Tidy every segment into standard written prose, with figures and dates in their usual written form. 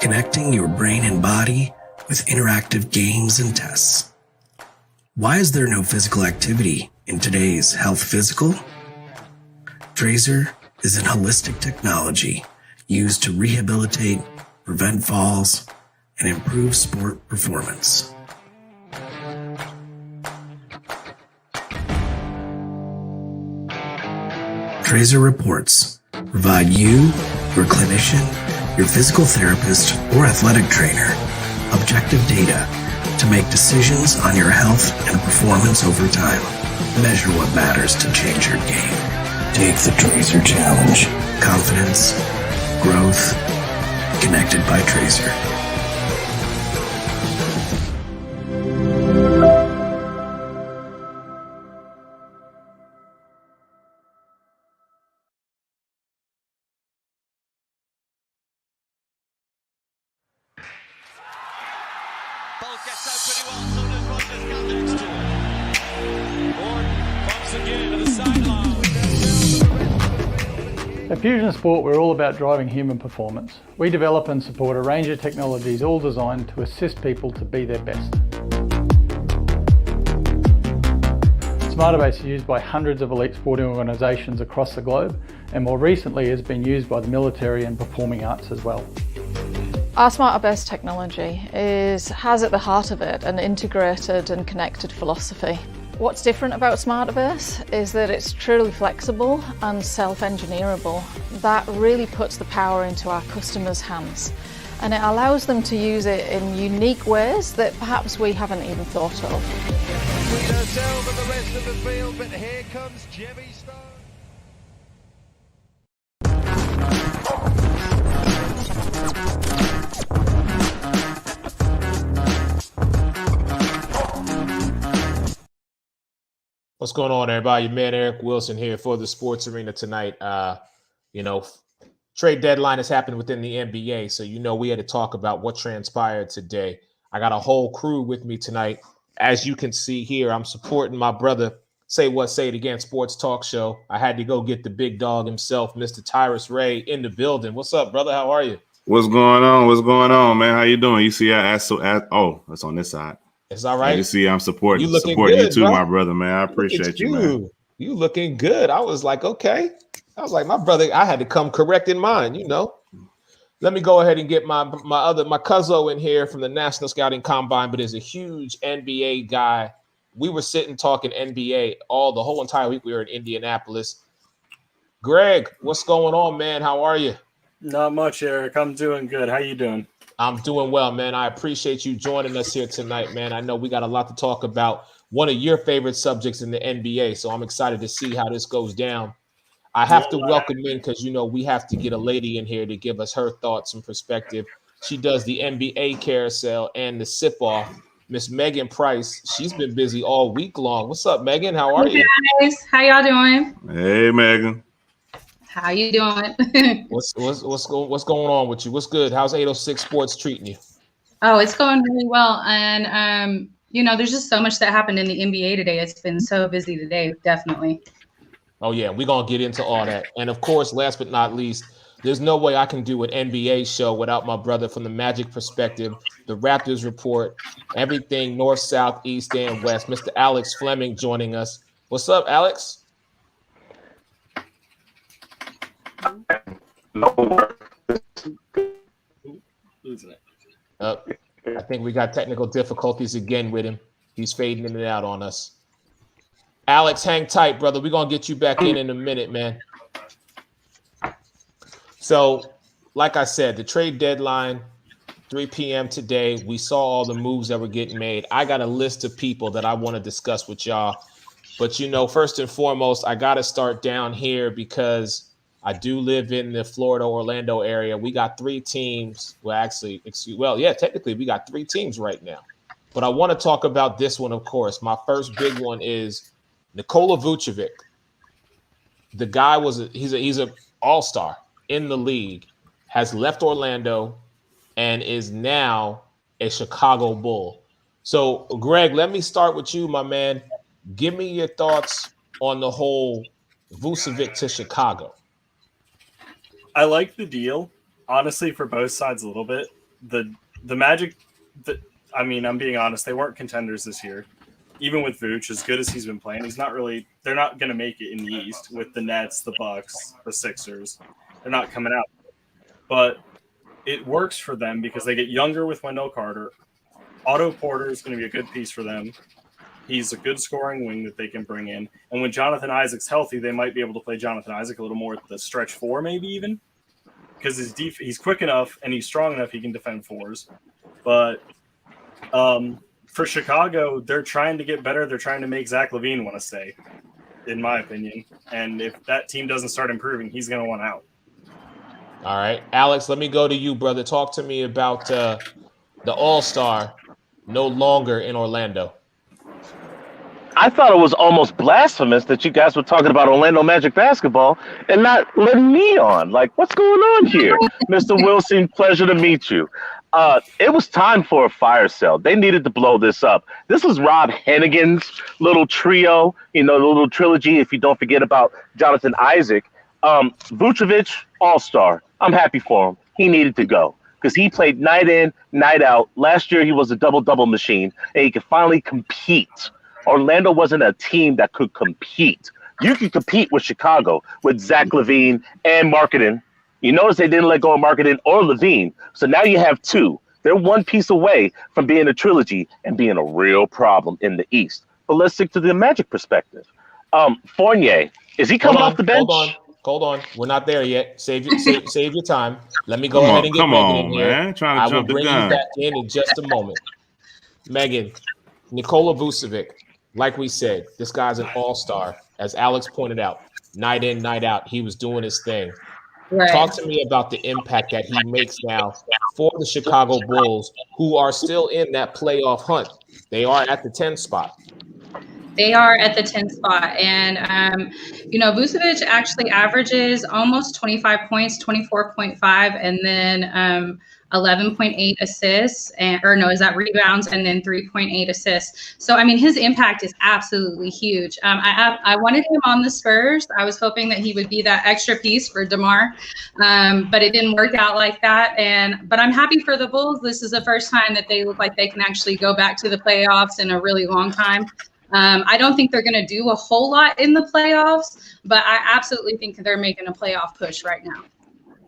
connecting your brain and body with interactive games and tests. Why is there no physical activity in today's health physical? Trazer is an holistic technology used to rehabilitate, prevent falls, and improve sport performance. Trazer reports provide you, your clinician, your physical therapist, or athletic trainer objective data to make decisions on your health and performance over time. Measure what matters to change your game. Take the Trazer Challenge. Confidence, growth, connected by Trazer. Bolt gets out pretty well, so does Rogers got next to him. Gordon bumps again to the sideline. At Fusion Sport, we're all about driving human performance. We develop and support a range of technologies all designed to assist people to be their best. Smarterbase is used by hundreds of elite sporting organisations across the globe, and more recently has been used by the military and performing arts as well. Our Smarterbase technology has at the heart of it an integrated and connected philosophy. What's different about Smarterbase is that it's truly flexible and self-engineerable. That really puts the power into our customers' hands, and it allows them to use it in unique ways that perhaps we haven't even thought of. Between ourselves and the rest of the field, but here comes Jemmy Stone. What's going on, everybody? Your man Eric Wilson here for the Sports Arena tonight. Trade deadline has happened within the NBA, so we had to talk about what transpired today. I got a whole crew with me tonight. As you can see here, I'm supporting my brother, Say What, Say It Again sports talk show. I had to go get the big dog himself, Mr. Tyrus Ray, in the building. What's up, brother? How are you? What's going on? What's going on, man? How you doing? You see, that's on this side. It's all right. You see, I'm supporting good, you too, bro. my brother, man. I appreciate you, man. You looking good. I was like, okay. I was like, my brother, I had to come correct in mine, Let me go ahead and get my cuzzo in here from the National Scouting Combine, but is a huge NBA guy. We were sitting talking NBA the whole entire week. We were in Indianapolis. Greg, what's going on, man? How are you? Not much, Eric. I'm doing good. How you doing? I'm doing well, man. I appreciate you joining us here tonight, man. I know we got a lot to talk about. One of your favorite subjects in the NBA, so I'm excited to see how this goes down. I have to welcome in because, we have to get a lady in here to give us her thoughts and perspective. She does the NBA carousel and the sip-off. Miss Megan Price, she's been busy all week long. What's up, Megan? How are you? Guys, how y'all doing? Hey, Megan. How you doing? What's going on with you? What's good? How's 806 Sports treating you? Oh, it's going really well. And, there's just so much that happened in the NBA today. It's been so busy today, definitely. Oh, yeah, we're going to get into all that. And, of course, last but not least, there's no way I can do an NBA show without my brother from the Magic perspective, the Raptors report, everything north, south, east, and west. Mr. Alex Fleming joining us. What's up, Alex? I think we got technical difficulties again with him. He's fading in and out on us. Alex, hang tight, brother. We're going to get you back in a minute, man. So, like I said, the trade deadline, 3 p.m. today. We saw all the moves that were getting made. I got a list of people that I want to discuss with y'all. But, first and foremost, I got to start down here because I do live in the Florida, Orlando area. We got 3 teams. Technically we got 3 teams right now. But I want to talk about this one, of course. My first big one is Nikola Vucevic. The guy he's an all-star in the league, has left Orlando and is now a Chicago Bull. So, Greg, let me start with you, my man. Give me your thoughts on the whole Vucevic to Chicago. I like the deal, honestly, for both sides a little bit. the Magic. I mean, I'm being honest. They weren't contenders this year. Even with Vooch, as good as he's been playing, he's not really. They're not going to make it in the East with the Nets, the Bucks, the Sixers. They're not coming out. But it works for them because they get younger with Wendell Carter. Otto Porter is going to be a good piece for them. He's a good scoring wing that they can bring in. And when Jonathan Isaac's healthy, they might be able to play Jonathan Isaac a little more at the stretch four, maybe even. Because he's quick enough and he's strong enough he can defend fours. But for Chicago, they're trying to get better. They're trying to make Zach LaVine want to stay, in my opinion. And if that team doesn't start improving, he's going to want out. All right. Alex, let me go to you, brother. Talk to me about the All-Star no longer in Orlando. I thought it was almost blasphemous that you guys were talking about Orlando Magic basketball and not letting me on. Like, what's going on here? Mr. Wilson, pleasure to meet you. It was time for a fire sale. They needed to blow this up. This is Rob Hennigan's little trio, the little trilogy, if you don't forget about Jonathan Isaac. Vucevic, all-star. I'm happy for him. He needed to go because he played night in, night out. Last year, he was a double-double machine, and he could finally compete. Orlando wasn't a team that could compete. You could compete with Chicago, with Zach LaVine and Marketing. You notice they didn't let go of Marketing or LaVine. So now you have two. They're one piece away from being a trilogy and being a real problem in the East. But let's stick to the Magic perspective. Fournier, is he coming off the bench? Hold on. We're not there yet. Save your time. Let me go ahead and get Megan in here. Man. Trying to jump the gun. I will bring you back in just a moment. Megan, Nikola Vucevic, like we said, this guy's an all-star. As Alex pointed out, night in, night out, he was doing his thing. Right. Talk to me about the impact that he makes now for the Chicago Bulls, who are still in that playoff hunt. They are at the 10th spot. They are at the 10th spot. And, Vucevic actually averages almost 25 points, 24.5, and then 11.8 assists, is that rebounds, and then 3.8 assists. So, his impact is absolutely huge. I wanted him on the Spurs. I was hoping that he would be that extra piece for DeMar, but it didn't work out like that. But I'm happy for the Bulls. This is the first time that they look like they can actually go back to the playoffs in a really long time. I don't think they're going to do a whole lot in the playoffs, but I absolutely think they're making a playoff push right now.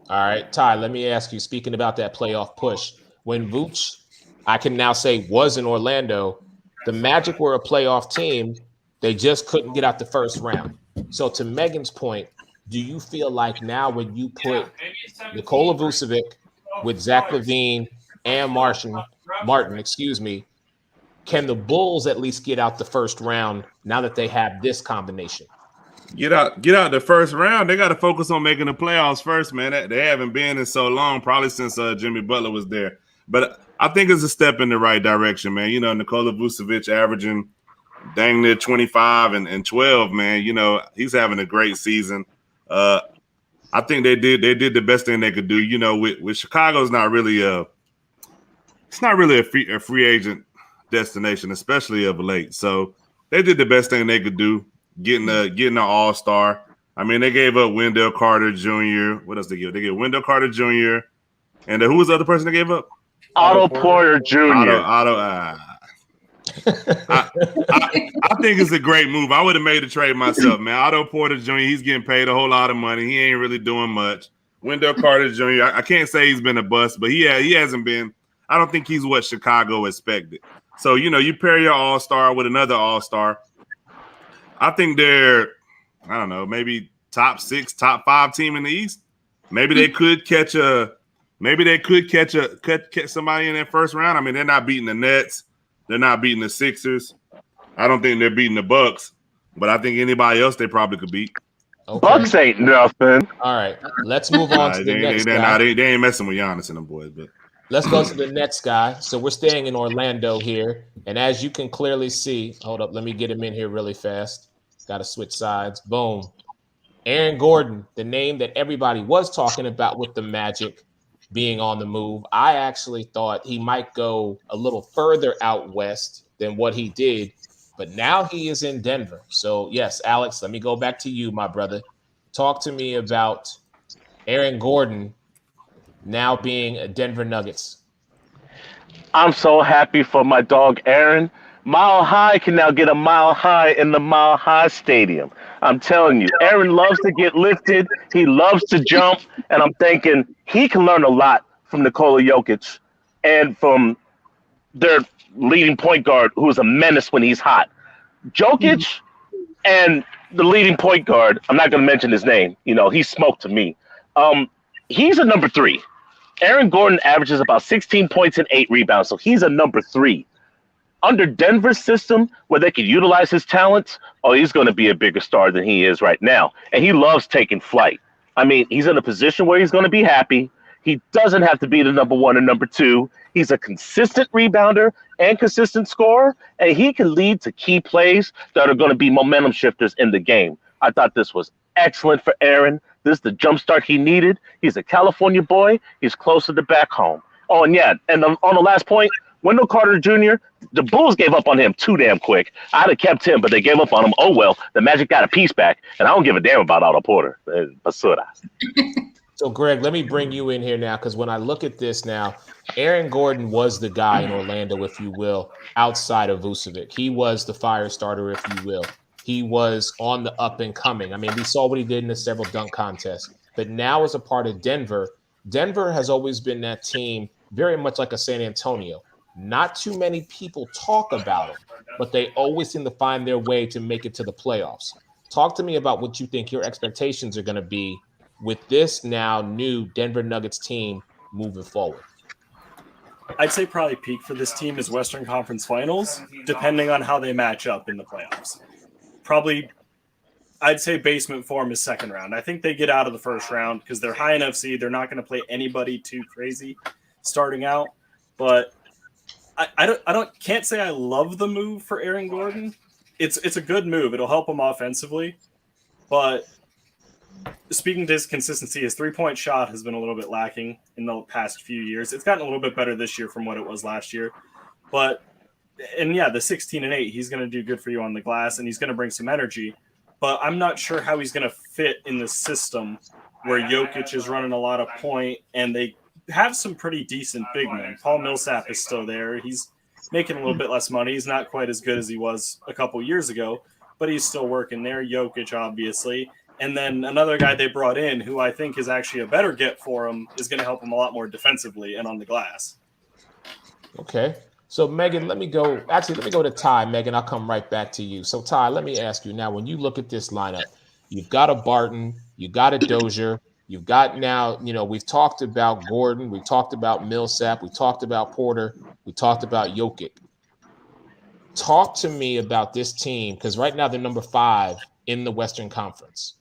All right, Ty, let me ask you, speaking about that playoff push, when Vooch, I can now say, was in Orlando, the Magic were a playoff team. They just couldn't get out the first round. So to Megan's point, do you feel like now when you put Nikola Vucevic with Zach LaVine and Martin, can the Bulls at least get out the first round now that they have this combination? Get out the first round. They got to focus on making the playoffs first, man. They haven't been in so long, probably since Jimmy Butler was there. But I think it's a step in the right direction, man. Nikola Vucevic averaging dang near 25 and 12, man. He's having a great season. I think they did the best thing they could do. With Chicago, it's not really a free agent destination, especially of late. So they did the best thing they could do. Getting an all-star. They gave up Wendell Carter Jr. What else they give? They gave Wendell Carter Jr. And who was the other person they gave up? Otto Porter Jr. I think it's a great move. I would have made the trade myself, man. Otto Porter Jr., he's getting paid a whole lot of money. He ain't really doing much. Wendell Carter Jr., I can't say he's been a bust, but he hasn't been. I don't think he's what Chicago expected. So, you pair your all-star with another all-star. I think they're, I don't know, maybe top 6, top 5 team in the East. Maybe they could catch somebody in that first round. They're not beating the Nets. They're not beating the Sixers. I don't think they're beating the Bucks, but I think anybody else they probably could beat. Okay. Bucks ain't nothing. All right, let's move on to the next guy. They ain't messing with Giannis and them boys, but let's go to the next guy. So we're staying in Orlando here, and as you can clearly see, hold up, let me get him in here really fast. Got to switch sides. Boom. Aaron Gordon, the name that everybody was talking about with the Magic being on the move. I actually thought he might go a little further out west than what he did, but now he is in Denver. So, yes, Alex, let me go back to you, my brother. Talk to me about Aaron Gordon now being a Denver Nuggets. I'm so happy for my dog Aaron. Mile High can now get a Mile High in the Mile High Stadium. I'm telling you, Aaron loves to get lifted. He loves to jump. And I'm thinking he can learn a lot from Nikola Jokic and from their leading point guard, who is a menace when he's hot. Jokic and the leading point guard, I'm not going to mention his name. You know, he's smoke to me. He's a number 3. Aaron Gordon averages about 16 points and 8 rebounds, so he's a number 3. Under Denver's system, where they can utilize his talents, he's going to be a bigger star than he is right now. And he loves taking flight. I mean, he's in a position where he's going to be happy. He doesn't have to be the number 1 or number 2. He's a consistent rebounder and consistent scorer, and he can lead to key plays that are going to be momentum shifters in the game. I thought this was excellent for Aaron. This is the jumpstart he needed. He's a California boy. He's closer to back home. Oh, and yeah, and on the last point, Wendell Carter Jr., the Bulls gave up on him too damn quick. I'd have kept him, but they gave up on him. Oh, well, the Magic got a piece back, and I don't give a damn about Otto Porter. Basura. So, Greg, let me bring you in here now, because when I look at this now, Aaron Gordon was the guy in Orlando, if you will, outside of Vucevic. He was the fire starter, if you will. He was on the up and coming. I mean, we saw what he did in the several dunk contests. But now as a part of Denver, Denver has always been that team very much like a San Antonio. Not too many people talk about it, but they always seem to find their way to make it to the playoffs. Talk to me about what you think your expectations are going to be with this now new Denver Nuggets team moving forward. I'd say probably peak for this team is Western Conference Finals, depending on how they match up in the playoffs. Probably, I'd say basement form is second round. I think they get out of the first round because they're high enough seed. They're not going to play anybody too crazy starting out, but I can't say I love the move for Aaron Gordon. It's a good move. It'll help him offensively, but speaking to his consistency, his 3-point shot has been a little bit lacking in the past few years. It's gotten a little bit better this year from what it was last year, and yeah, the 16 and 8, he's going to do good for you on the glass, and he's going to bring some energy. But I'm not sure how he's going to fit in the system where Jokic is running a lot of point, and they have some pretty decent big men. Paul Millsap is still there. He's making a little bit less money. He's not quite as good as he was a couple years ago, but he's still working there. Jokic, obviously. And then another guy they brought in who I think is actually a better get for him is going to help him a lot more defensively and on the glass. Okay. So, Megan, let me go to Ty. Megan, I'll come right back to you. So, Ty, let me ask you now, when you look at this lineup, you've got a Barton, you've got a Dozier, you've got now, we've talked about Gordon, we've talked about Millsap, we talked about Porter, we talked about Jokic. Talk to me about this team, because right now they're number 5 in the Western Conference.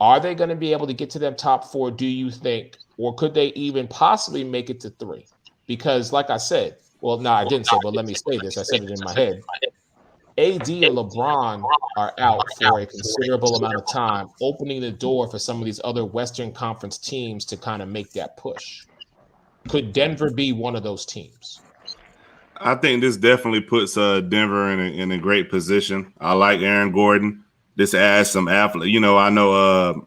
Are they going to be able to get to them top 4, do you think, or could they even possibly make it to 3? Because, like I said, well, no, I didn't say, but let me say this. I said it in my head. AD and LeBron are out for a considerable amount of time, opening the door for some of these other Western Conference teams to kind of make that push. Could Denver be one of those teams? I think this definitely puts Denver in a great position. I like Aaron Gordon. This adds some athlete. I know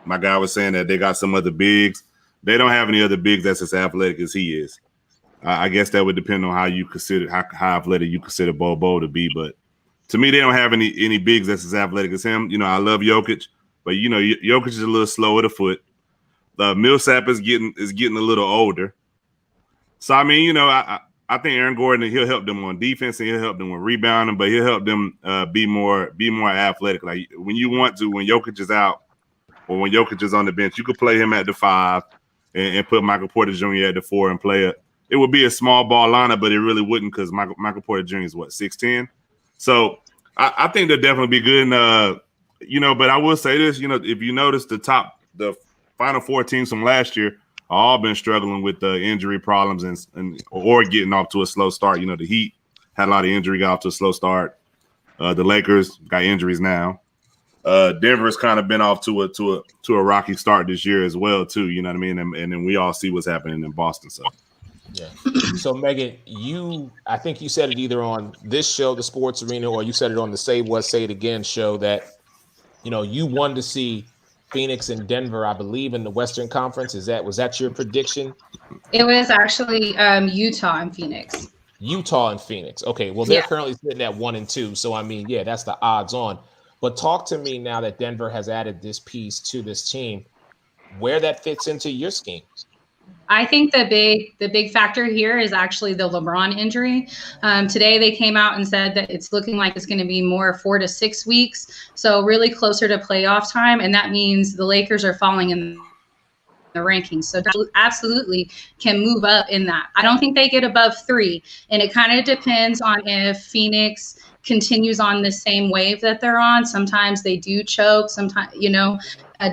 my guy was saying that they got some other bigs. They don't have any other bigs that's as athletic as he is. I guess that would depend on how you consider how athletic you consider Bobo to be. But to me, they don't have any bigs that's as athletic as him. I love Jokic, but Jokic is a little slow at the foot. Millsap is getting a little older. So I mean, I think Aaron Gordon, he'll help them on defense and he'll help them with rebounding, but he'll help them be more athletic. Like when Jokic is out or when Jokic is on the bench, you could play him at the 5 and put Michael Porter Jr. at the 4 and play it. It would be a small ball lineup, but it really wouldn't because Michael Porter Jr. is 6'10". So I think they'll definitely be good. And, but I will say this, if you notice the final 4 teams from last year all been struggling with the injury problems or getting off to a slow start. The Heat had a lot of injury, got off to a slow start. The Lakers got injuries now. Denver's kind of been off to a rocky start this year as well, too. You know what I mean? And then we all see what's happening in Boston. So. Yeah. So, Megan, I think you said it either on this show, the Sports Arena, or you said it on the Say What, Say It Again show that, you wanted to see Phoenix and Denver, I believe, in the Western Conference. Was that your prediction? It was actually Utah and Phoenix. Utah and Phoenix. Okay, well, they're Yeah. currently sitting at 1-2. So, I mean, yeah, that's the odds on. But talk to me now that Denver has added this piece to this team, where that fits into your scheme. I think the big factor here is actually the LeBron injury. Today they came out and said that it's looking like it's going to be more 4 to 6 weeks, so really closer to playoff time, and that means the Lakers are falling in the rankings. So absolutely can move up in that. I don't think they get above 3, and it kind of depends on if Phoenix continues on the same wave that they're on. Sometimes they do choke. Sometimes,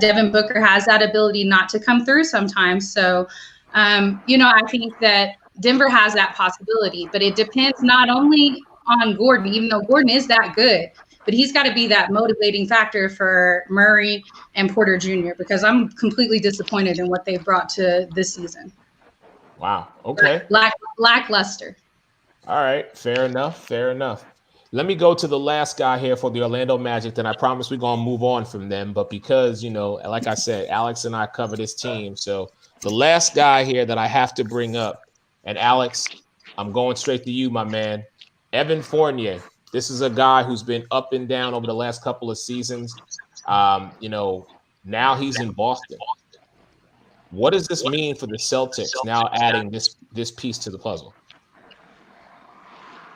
Devin Booker has that ability not to come through sometimes. So, I think that Denver has that possibility, but it depends not only on Gordon, even though Gordon is that good, but he's got to be that motivating factor for Murray and Porter Jr., because I'm completely disappointed in what they've brought to this season. Wow. Okay. Lackluster. All right. Fair enough. Let me go to the last guy here for the Orlando Magic. Then I promise we're going to move on from them. But because, like I said, Alex and I cover this team. So the last guy here that I have to bring up, and Alex, I'm going straight to you, my man, Evan Fournier. This is a guy who's been up and down over the last couple of seasons. Now he's in Boston. What does this mean for the Celtics now adding this piece to the puzzle?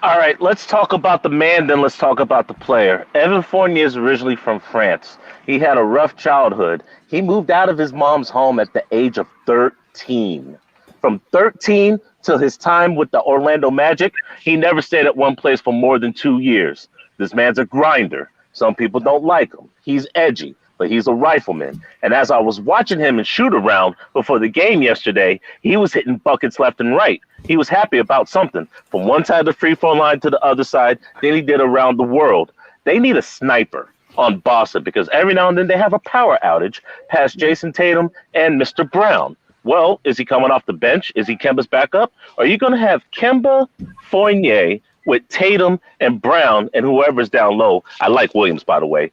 All right, let's talk about the man, then let's talk about the player. Evan Fournier is originally from France. He had a rough childhood. He moved out of his mom's home at the age of 13. From 13 till his time with the Orlando Magic, he never stayed at one place for more than 2 years. This man's a grinder. Some people don't like him. He's edgy, but he's a rifleman. And as I was watching him in shoot around before the game yesterday, he was hitting buckets left and right. He was happy about something. From one side of the free throw line to the other side, then he did around the world. They need a sniper on Boston because every now and then they have a power outage past Jason Tatum and Mr. Brown. Well, is he coming off the bench? Is he Kemba's backup? Are you going to have Kemba, Fournier with Tatum and Brown and whoever's down low? I like Williams, by the way,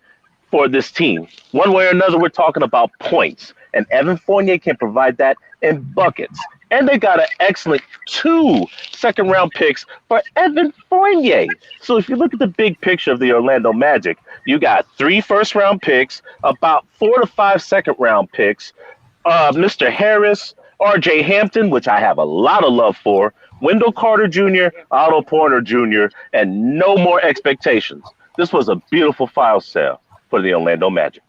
for this team. One way or another, we're talking about points, and Evan Fournier can provide that in buckets. And they got an excellent 2 second-round picks for Evan Fournier. So if you look at the big picture of the Orlando Magic, you got 3 first-round picks, about 4 to 5 second-round picks, Mr. Harris, R.J. Hampton, which I have a lot of love for, Wendell Carter Jr., Otto Porter Jr., and no more expectations. This was a beautiful file sale for the Orlando Magic.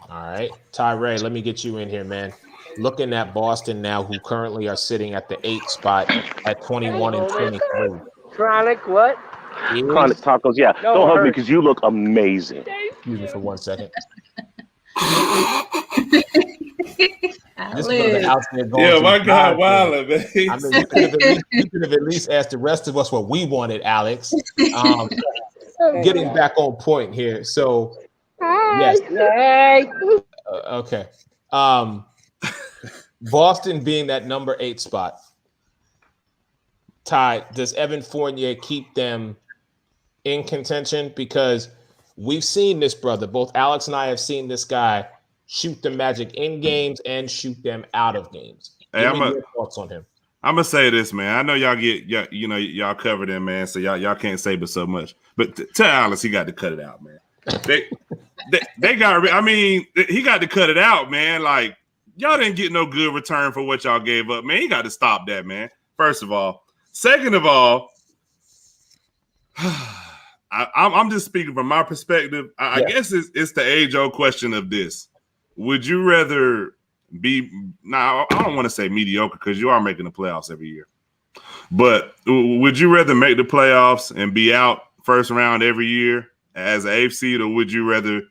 All right. Tyree, let me get you in here, man. Looking at Boston now, who currently are sitting at the 8th spot at 21 and 23. Chronic what? Chronic Tacos, yeah. No, don't hug me because you look amazing. Excuse me for 1 second. Alex. This brother out there going Yeah, through my God, God, Wilder, man. I mean, you could have at least asked the rest of us what we wanted, Alex. Getting back on point here. So, yes. Okay. Boston being that number 8 spot. Ty, does Evan Fournier keep them in contention? Because we've seen this brother. Both Alex and I have seen this guy shoot the Magic in games and shoot them out of games. Hey, Give me your thoughts on him. I'm gonna say this, man. I know y'all y'all covered him, man. So y'all can't say but so much. But tell Alex he got to cut it out, man. They got. I mean, he got to cut it out, man. Like y'all didn't get no good return for what y'all gave up, man. He got to stop that, man. First of all, second of all, I'm just speaking from my perspective. I guess it's the age-old question of this. Would you rather be now? I don't want to say mediocre because you are making the playoffs every year. But would you rather make the playoffs and be out first round every year as an 8th seed, or would you rather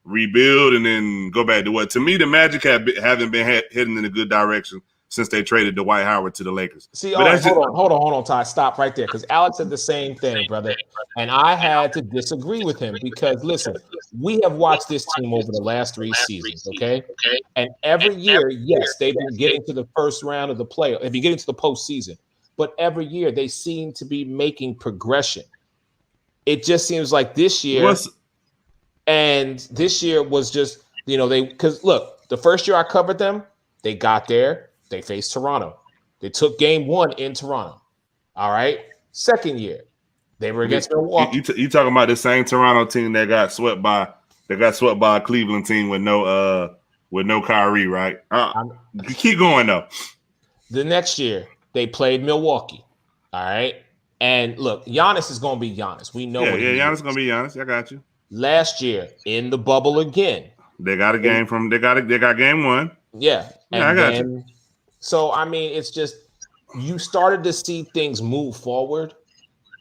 rebuild and then go back to what? To me, the Magic haven't been heading in a good direction since they traded Dwight Howard to the Lakers. See, all right, hold on, Ty. Stop right there, because Alex said the same thing, brother. And I had to disagree with him because, listen, we have watched this team over the last 3 seasons, okay? And every year, yes, they've been getting to the first round of the playoff. They've been getting to the postseason. But every year, they seem to be making progression. It just seems like this year, was just, because look, the first year I covered them, they got there. They faced Toronto. They took game 1 in Toronto. All right. Second year, they were against Milwaukee. You talking about the same Toronto team that got swept by a Cleveland team with no Kyrie, right? Keep going though. The next year, they played Milwaukee. All right. And look, Giannis is going to be Giannis. We know. Giannis is going to be Giannis. I got you. Last year in the bubble again, they got a game from. They got game 1. Yeah. And I got you. So I mean, it's just you started to see things move forward,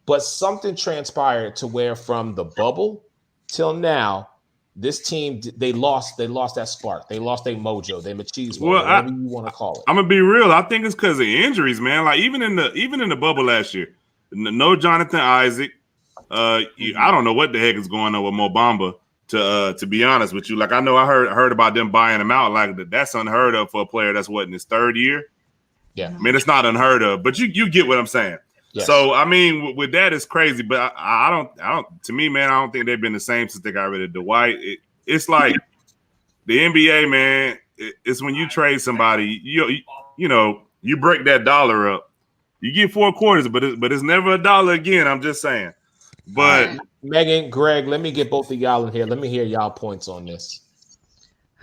but something transpired to where from the bubble till now, this team they lost that spark. They lost their mojo, their machismo, whatever you want to call it. I'm gonna be real. I think it's because of injuries, man. Like even in the bubble last year, no Jonathan Isaac. I don't know what the heck is going on with Mo Bamba. To be honest with you, like I know I heard about them buying him out. Like that's unheard of for a player that's in his 3rd year. Yeah, I mean it's not unheard of, but you get what I'm saying. Yes. So I mean with that it's crazy, but I don't. To me, man, I don't think they've been the same since they got rid of Dwight. It's like the NBA, man. It's when you trade somebody, you break that dollar up. You get 4 quarters, but it's never $1 again. I'm just saying. But Megan, Greg, let me get both of y'all in here. Let me hear y'all points on this.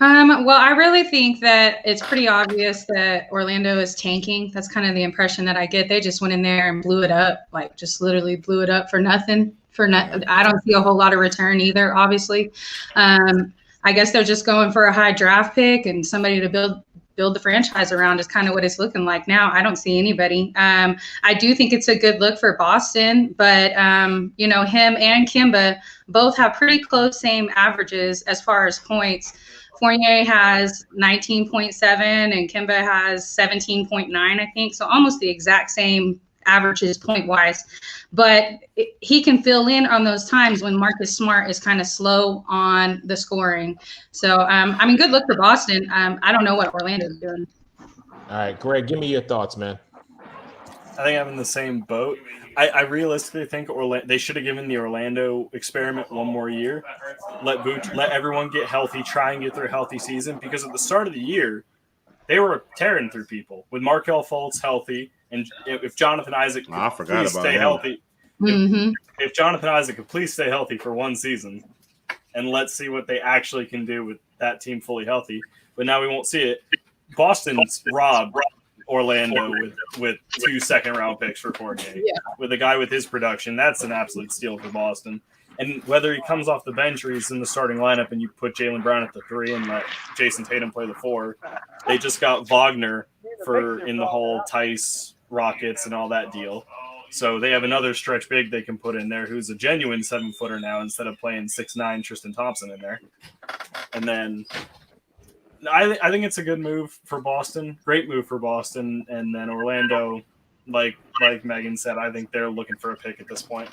Well, I really think that it's pretty obvious that Orlando is tanking. That's kind of the impression that I get. They just went in there and blew it up, like just literally blew it up for nothing. I don't see a whole lot of return either, obviously. I guess they're just going for a high draft pick and somebody to build the franchise around is kind of what it's looking like now. I don't see anybody. I do think it's a good look for Boston, but him and Kemba both have pretty close same averages as far as points. Fournier has 19.7 and Kemba has 17.9, I think. So almost the exact same averages point wise, but he can fill in on those times when Marcus Smart is kind of slow on the scoring. So, good look for Boston. I don't know what Orlando's doing. All right, Greg, give me your thoughts, man. I think I'm in the same boat. I realistically think they should have given the Orlando experiment one more year. Let everyone get healthy, try and get through a healthy season, because at the start of the year, they were tearing through people with Markelle Fultz healthy. And if Jonathan Isaac could please stay healthy, if Jonathan Isaac could please stay healthy for one season, and let's see what they actually can do with that team fully healthy. But now we won't see it. Boston's robbed Orlando with 2 second-round picks for Fournier. Yeah. With a guy with his production, that's an absolute steal for Boston. And whether he comes off the bench or he's in the starting lineup and you put Jaylen Brown at the 3 and let Jason Tatum play the 4, they just got Wagner in the whole Tice, Rockets, and all that deal. So they have another stretch big they can put in there who's a genuine 7-footer now instead of playing 6'9" Tristan Thompson in there. And then I think it's a good move for Boston. Great move for Boston. And then Orlando, like Megan said, I think they're looking for a pick at this point.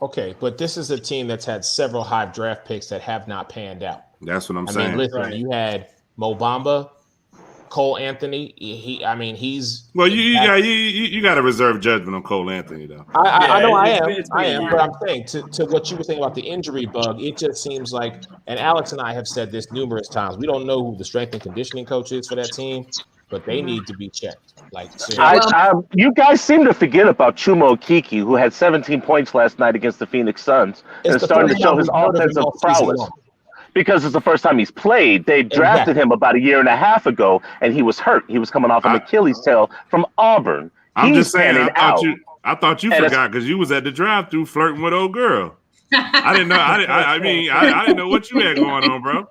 Okay, but this is a team that's had several high draft picks that have not panned out. That's what I'm saying. I mean, listen, you had Mo Bamba, Cole Anthony. He's well. You got to reserve judgment on Cole Anthony, though. I know I am. But I'm saying to what you were saying about the injury bug, it just seems like, and Alex and I have said this numerous times. We don't know who the strength and conditioning coach is for that team, but they need to be checked. You guys seem to forget about Chuma Okeke, who had 17 points last night against the Phoenix Suns and starting to show his offensive prowess. Because it's the first time he's played. They drafted him about a year and a half ago, and he was hurt. He was coming off an Achilles tail from Auburn. I'm just saying, I thought you forgot because you was at the drive-thru flirting with old girl. I didn't know. I didn't know what you had going on, bro.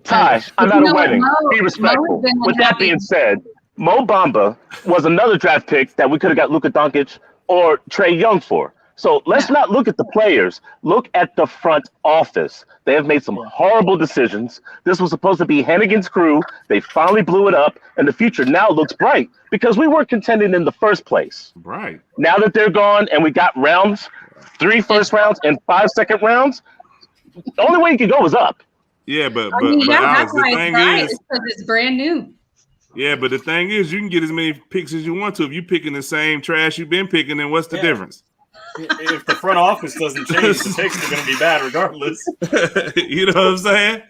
Ty, I'm at a wedding. Be respectful. With that being said, Mo Bamba was another draft pick that we could have got Luka Doncic or Trae Young for. So let's not look at the players. Look at the front office. They have made some horrible decisions. This was supposed to be Hennigan's crew. They finally blew it up, and the future now looks bright because we weren't contending in the first place. Right. Now that they're gone and we got rounds, 3 first rounds and 5 second rounds, the only way you can go is up. Yeah, but that's why it's right, because it's brand new. Yeah, but the thing is, you can get as many picks as you want to. If you're picking the same trash you've been picking, then what's the difference? If the front office doesn't change, the picks are going to be bad regardless. You know what I'm saying?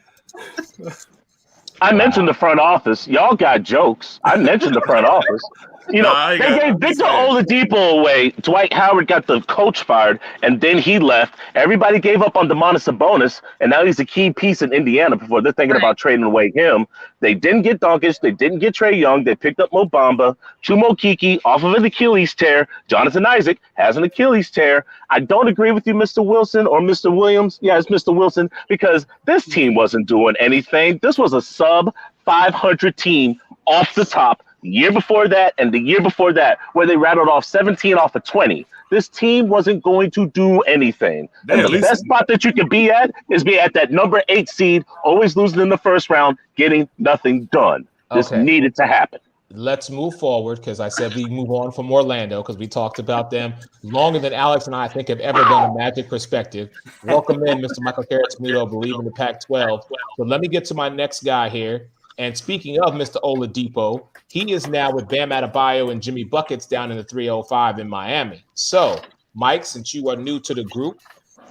I mentioned the front office. Y'all got jokes. I mentioned the front office. You know, Nah, I they got- gave I'm Victor saying. Oladipo away. Dwight Howard got the coach fired, and then he left. Everybody gave up on Demonis Sabonis, and now he's a key piece in Indiana before they're thinking about trading away him. They didn't get Doncic. They didn't get Trae Young. They picked up Mo Bamba. Chumo Kiki off of an Achilles tear. Jonathan Isaac has an Achilles tear. I don't agree with you, Mr. Wilson or Mr. Williams. Yeah, it's Mr. Wilson, because this team wasn't doing anything. This was a sub 500 team off the top. Year before that and the year before that, where they rattled off 17 off of 20. This team wasn't going to do anything. Man, And the best spot that you could be at is be at that number 8 seed, always losing in the first round, getting nothing done. This Okay. needed to happen. Let's move forward, because I said we move on from Orlando because we talked about them longer than Alex and I think have ever done a Magic perspective. Welcome in, Mr. Michael Carrot-Smuto, believe in the Pac-12. So let me get to my next guy here. And speaking of Mr. Oladipo, he is now with Bam Adebayo and Jimmy Buckets down in the 305 in Miami. So, Mike, since you are new to the group,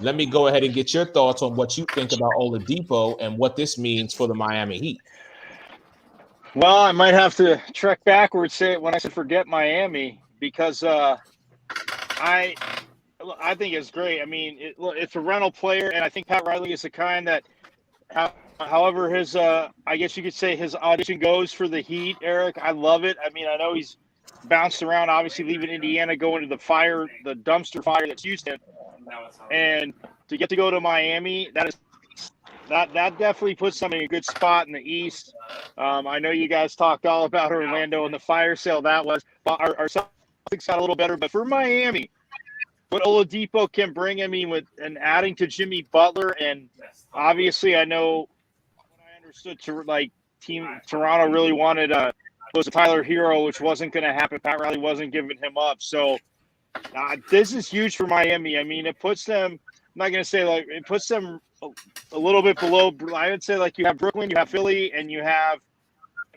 let me go ahead and get your thoughts on what you think about Oladipo and what this means for the Miami Heat. Well, I might have to trek backwards when I said forget Miami, because I think it's great. I mean, it's a rental player, and I think Pat Riley is the kind that, however his I guess you could say his audition goes for the Heat, Eric, I love it. I mean, I know he's bounced around, obviously leaving Indiana, going to the dumpster fire that's Houston, and to get to go to Miami, that definitely puts them in a good spot in the East. I know you guys talked all about Orlando and the fire sale that was. Our Celtics got a little better, but for Miami, what Oladipo can bring, I mean, and adding to Jimmy Butler, and obviously I know what I understood Team Toronto really wanted was a Tyler Hero, which wasn't going to happen. Pat Riley wasn't giving him up. So this is huge for Miami. I mean, it puts them, I'm not going to say it puts them a little bit below. I would say you have Brooklyn, you have Philly, and you have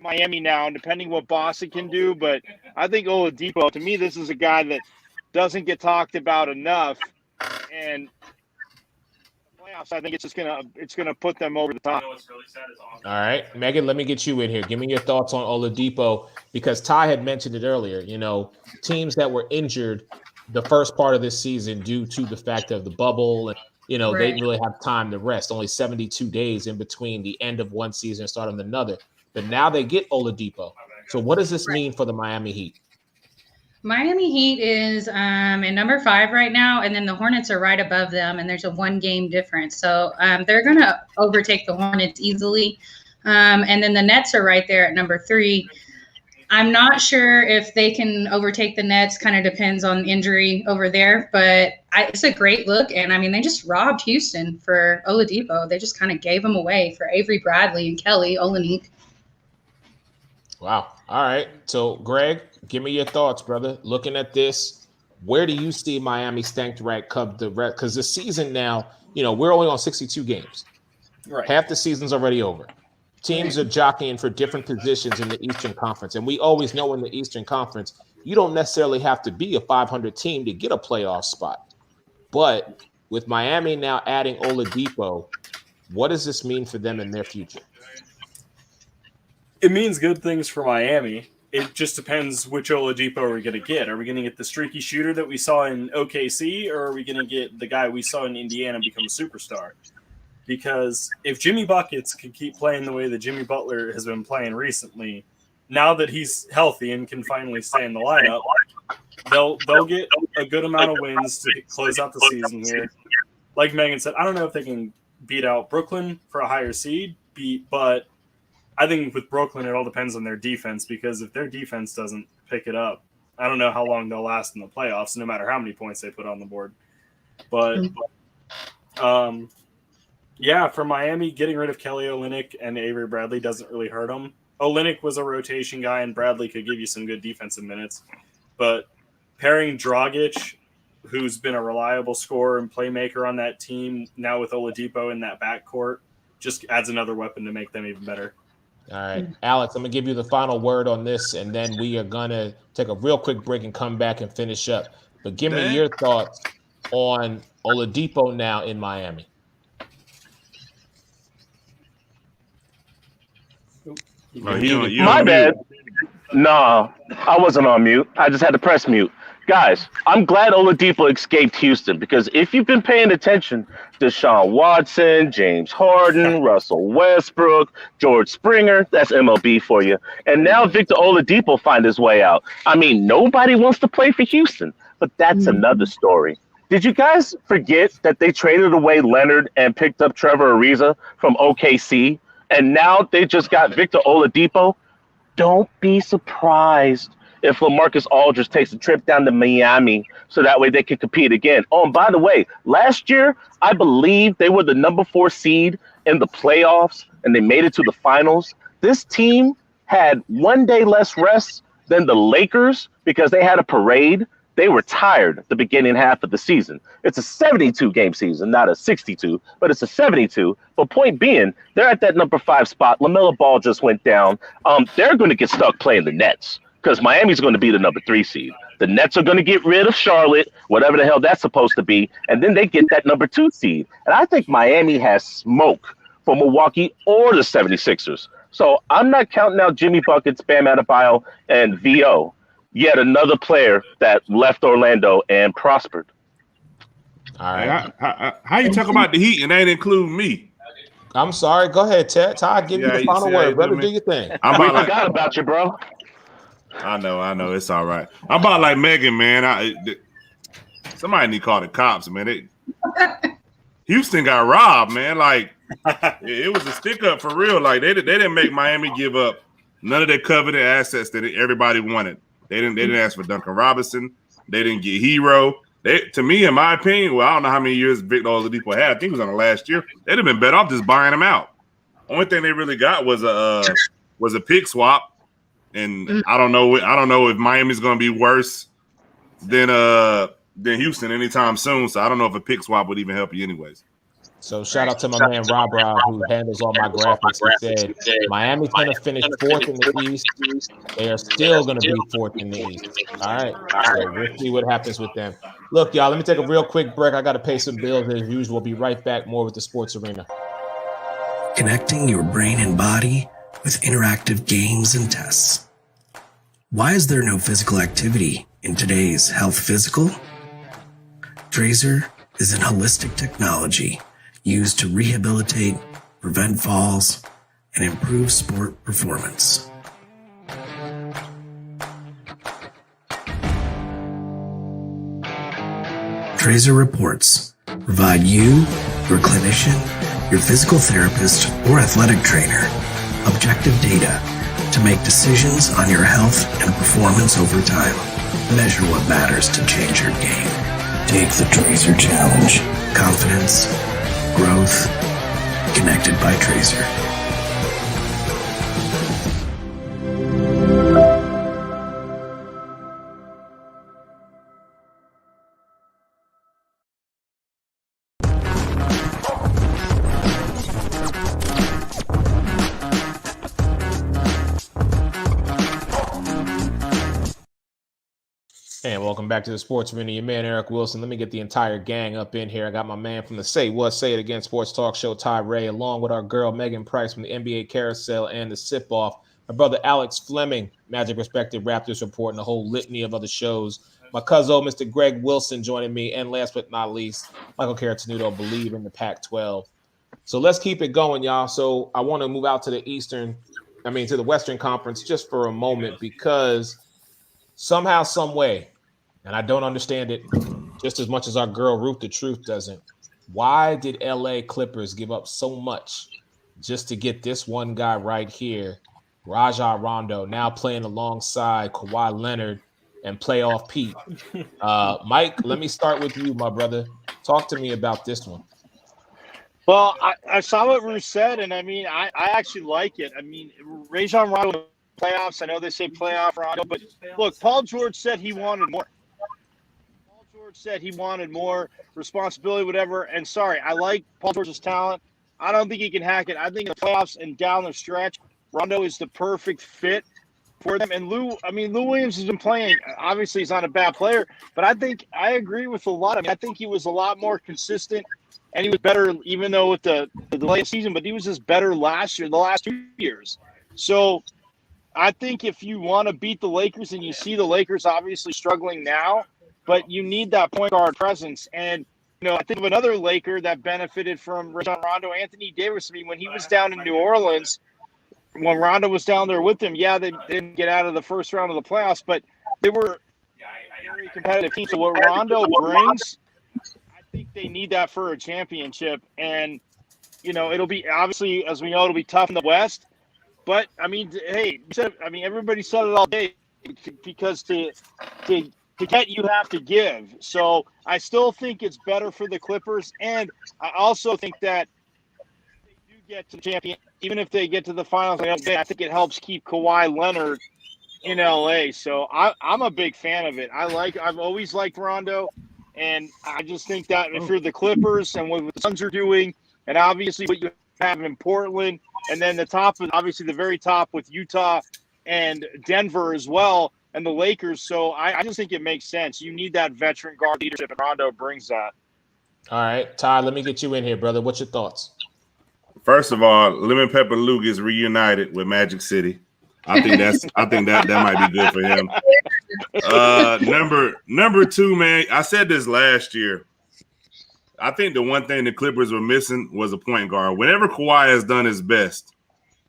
Miami now, depending what Boston can do. But I think Oladipo, to me, this is a guy that doesn't get talked about enough. And playoffs, I think it's gonna put them over the top. All right, Megan, let me get you in here. Give me your thoughts on Oladipo, because Ty had mentioned it earlier. You know, teams that were injured the first part of this season due to the fact of the bubble, and they didn't really have time to rest. Only 72 days in between the end of one season and start of another. But now they get Oladipo. So what does this mean for the Miami Heat? Miami Heat is in number 5 right now, and then the Hornets are right above them, and there's a 1-game difference. So they're going to overtake the Hornets easily. And then the Nets are right there at number 3. I'm not sure if they can overtake the Nets. Kind of depends on injury over there, but it's a great look. And I mean, they just robbed Houston for Oladipo. They just kind of gave him away for Avery Bradley and Kelly Olynyk. Wow. All right. So, Greg, give me your thoughts, brother. Looking at this, where do you see Miami stacked rank come the rest? Because this season now, we're only on 62 games. Right. Half the season's already over. Teams are jockeying for different positions in the Eastern Conference. And we always know in the Eastern Conference, you don't necessarily have to be a 500 team to get a playoff spot. But with Miami now adding Oladipo, what does this mean for them in their future? It means good things for Miami. It just depends which Oladipo are we going to get. Are we going to get the streaky shooter that we saw in OKC, or are we going to get the guy we saw in Indiana become a superstar? Because if Jimmy Buckets can keep playing the way that Jimmy Butler has been playing recently, now that he's healthy and can finally stay in the lineup, they'll get a good amount of wins to close out the season here. Like Megan said, I don't know if they can beat out Brooklyn for a higher seed, but I think with Brooklyn, it all depends on their defense, because if their defense doesn't pick it up, I don't know how long they'll last in the playoffs, no matter how many points they put on the board. But, yeah, for Miami, getting rid of Kelly Olynyk and Avery Bradley doesn't really hurt them. Olynyk was a rotation guy, and Bradley could give you some good defensive minutes. But pairing Dragic, who's been a reliable scorer and playmaker on that team, now with Oladipo in that backcourt, just adds another weapon to make them even better. All right, Alex, I'm going to give you the final word on this, and then we are going to take a real quick break and come back and finish up. But give me your thoughts on Oladipo now in Miami. Oh, you My on bad. mute. No, I wasn't on mute. I just had to press mute. Guys, I'm glad Oladipo escaped Houston because if you've been paying attention, Deshaun Watson, James Harden, Russell Westbrook, George Springer, that's MLB for you. And now Victor Oladipo find his way out. I mean, nobody wants to play for Houston, but that's another story. Did you guys forget that they traded away Leonard and picked up Trevor Ariza from OKC? And now they just got Victor Oladipo? Don't be surprised if LaMarcus Aldridge takes a trip down to Miami so that way they can compete again. Oh, and by the way, last year, I believe they were the number 4 seed in the playoffs and they made it to the finals. This team had 1 day less rest than the Lakers because they had a parade. They were tired the beginning half of the season. It's a 72-game season, not a 62, but it's a 72. But point being, they're at that number 5 spot. LaMelo Ball just went down. They're going to get stuck playing the Nets because Miami's going to be the number 3 seed. The Nets are going to get rid of Charlotte, whatever the hell that's supposed to be, and then they get that number 2 seed. And I think Miami has smoke for Milwaukee or the 76ers. So I'm not counting out Jimmy Buckets, Bam Adebayo, and VO. Yet another player that left Orlando and prospered. All right. How you talk about the Heat and they ain't include me? I'm sorry. Go ahead, Ted. Todd, give you the final word, brother. Do your thing. We forgot about you, bro. I know. It's all right. I'm about like Megan, man. Somebody need to call the cops, man. Houston got robbed, man. Like it was a stick up for real. Like they didn't make Miami give up none of their coveted assets that everybody wanted. They didn't ask for Duncan Robinson. They didn't get Hero. To me, in my opinion, well, I don't know how many years Victor Oladipo had. I think it was on the last year. They'd have been better off just buying him out. Only thing they really got was a pick swap, and I don't know if Miami's going to be worse than Houston anytime soon. So I don't know if a pick swap would even help you, anyways. So shout out to my man Rob, who handles all my graphics. He said Miami's going to finish 4th in the East. They are still going to be 4th in the East. All right. So we'll see what happens with them. Look, y'all, let me take a real quick break. I got to pay some bills as usual. We'll be right back more with the Sports Arena. Connecting your brain and body with interactive games and tests. Why is there no physical activity in today's health physical? Trazer is an holistic technology used to rehabilitate, prevent falls, and improve sport performance. Trazer reports provide you, your clinician, your physical therapist, or athletic trainer objective data to make decisions on your health and performance over time. Measure what matters to change your game. Take the Trazer Challenge. Confidence, growth, connected by Trazer. And welcome back to the Sports Arena. Your man, Eric Wilson. Let me get the entire gang up in here. I got my man from the Say What, Say It Again Sports Talk Show, Ty Ray, along with our girl, Megan Price from the NBA Carousel and the Sip Off. My brother, Alex Fleming, Magic Respected Raptors Report, and a whole litany of other shows. My cousin, Mr. Greg Wilson, joining me. And last but not least, Michael Caratanudo, Believe in the Pac-12. So let's keep it going, y'all. So I want to move out to the Western Conference just for a moment because somehow, some way, and I don't understand it just as much as our girl Ruth the Truth doesn't. Why did LA Clippers give up so much just to get this one guy right here, Rajon Rondo, now playing alongside Kawhi Leonard and playoff Pete? Mike, let me start with you, my brother. Talk to me about this one. Well, I saw what Ruth said, and I mean, I actually like it. I mean, Rajon Rondo playoffs. I know they say playoff Rondo, but look, Paul George said he wanted more. Paul George said he wanted more responsibility, whatever. And sorry, I like Paul George's talent. I don't think he can hack it. I think in the playoffs and down the stretch, Rondo is the perfect fit for them. And Lou Williams has been playing. Obviously, he's not a bad player, but I agree with a lot. I mean, I think he was a lot more consistent, and he was better, even though with the delay of season. But he was just better last year, the last 2 years. So I think if you want to beat the Lakers, and you see the Lakers obviously struggling now, but you need that point guard presence. And, I think of another Laker that benefited from Rajon Rondo, Anthony Davis. I mean, when he was down in New Orleans, when Rondo was down there with them, yeah, they didn't get out of the first round of the playoffs, but they were a very competitive team. So what Rondo brings, I think they need that for a championship. And, it'll be, obviously, as we know, it'll be tough in the West. But, I mean, hey, everybody said it all day, because to get, you have to give. So I still think it's better for the Clippers. And I also think that if they do get to the champion, even if they get to the finals, I think it helps keep Kawhi Leonard in LA. So I'm a big fan of it. I've always liked Rondo. And I just think that if you're the Clippers and what the Suns are doing, and obviously what you have in Portland, and then the top, obviously the very top with Utah and Denver as well, and the Lakers. So I just think it makes sense. You need that veteran guard leadership, and Rondo brings that. All right, Ty, let me get you in here, brother. What's your thoughts? First of all, Lemon Pepper Lou gets reunited with Magic City. I think that might be good for him. Number two, man. I said this last year. I think the one thing the Clippers were missing was a point guard. Whenever Kawhi has done his best,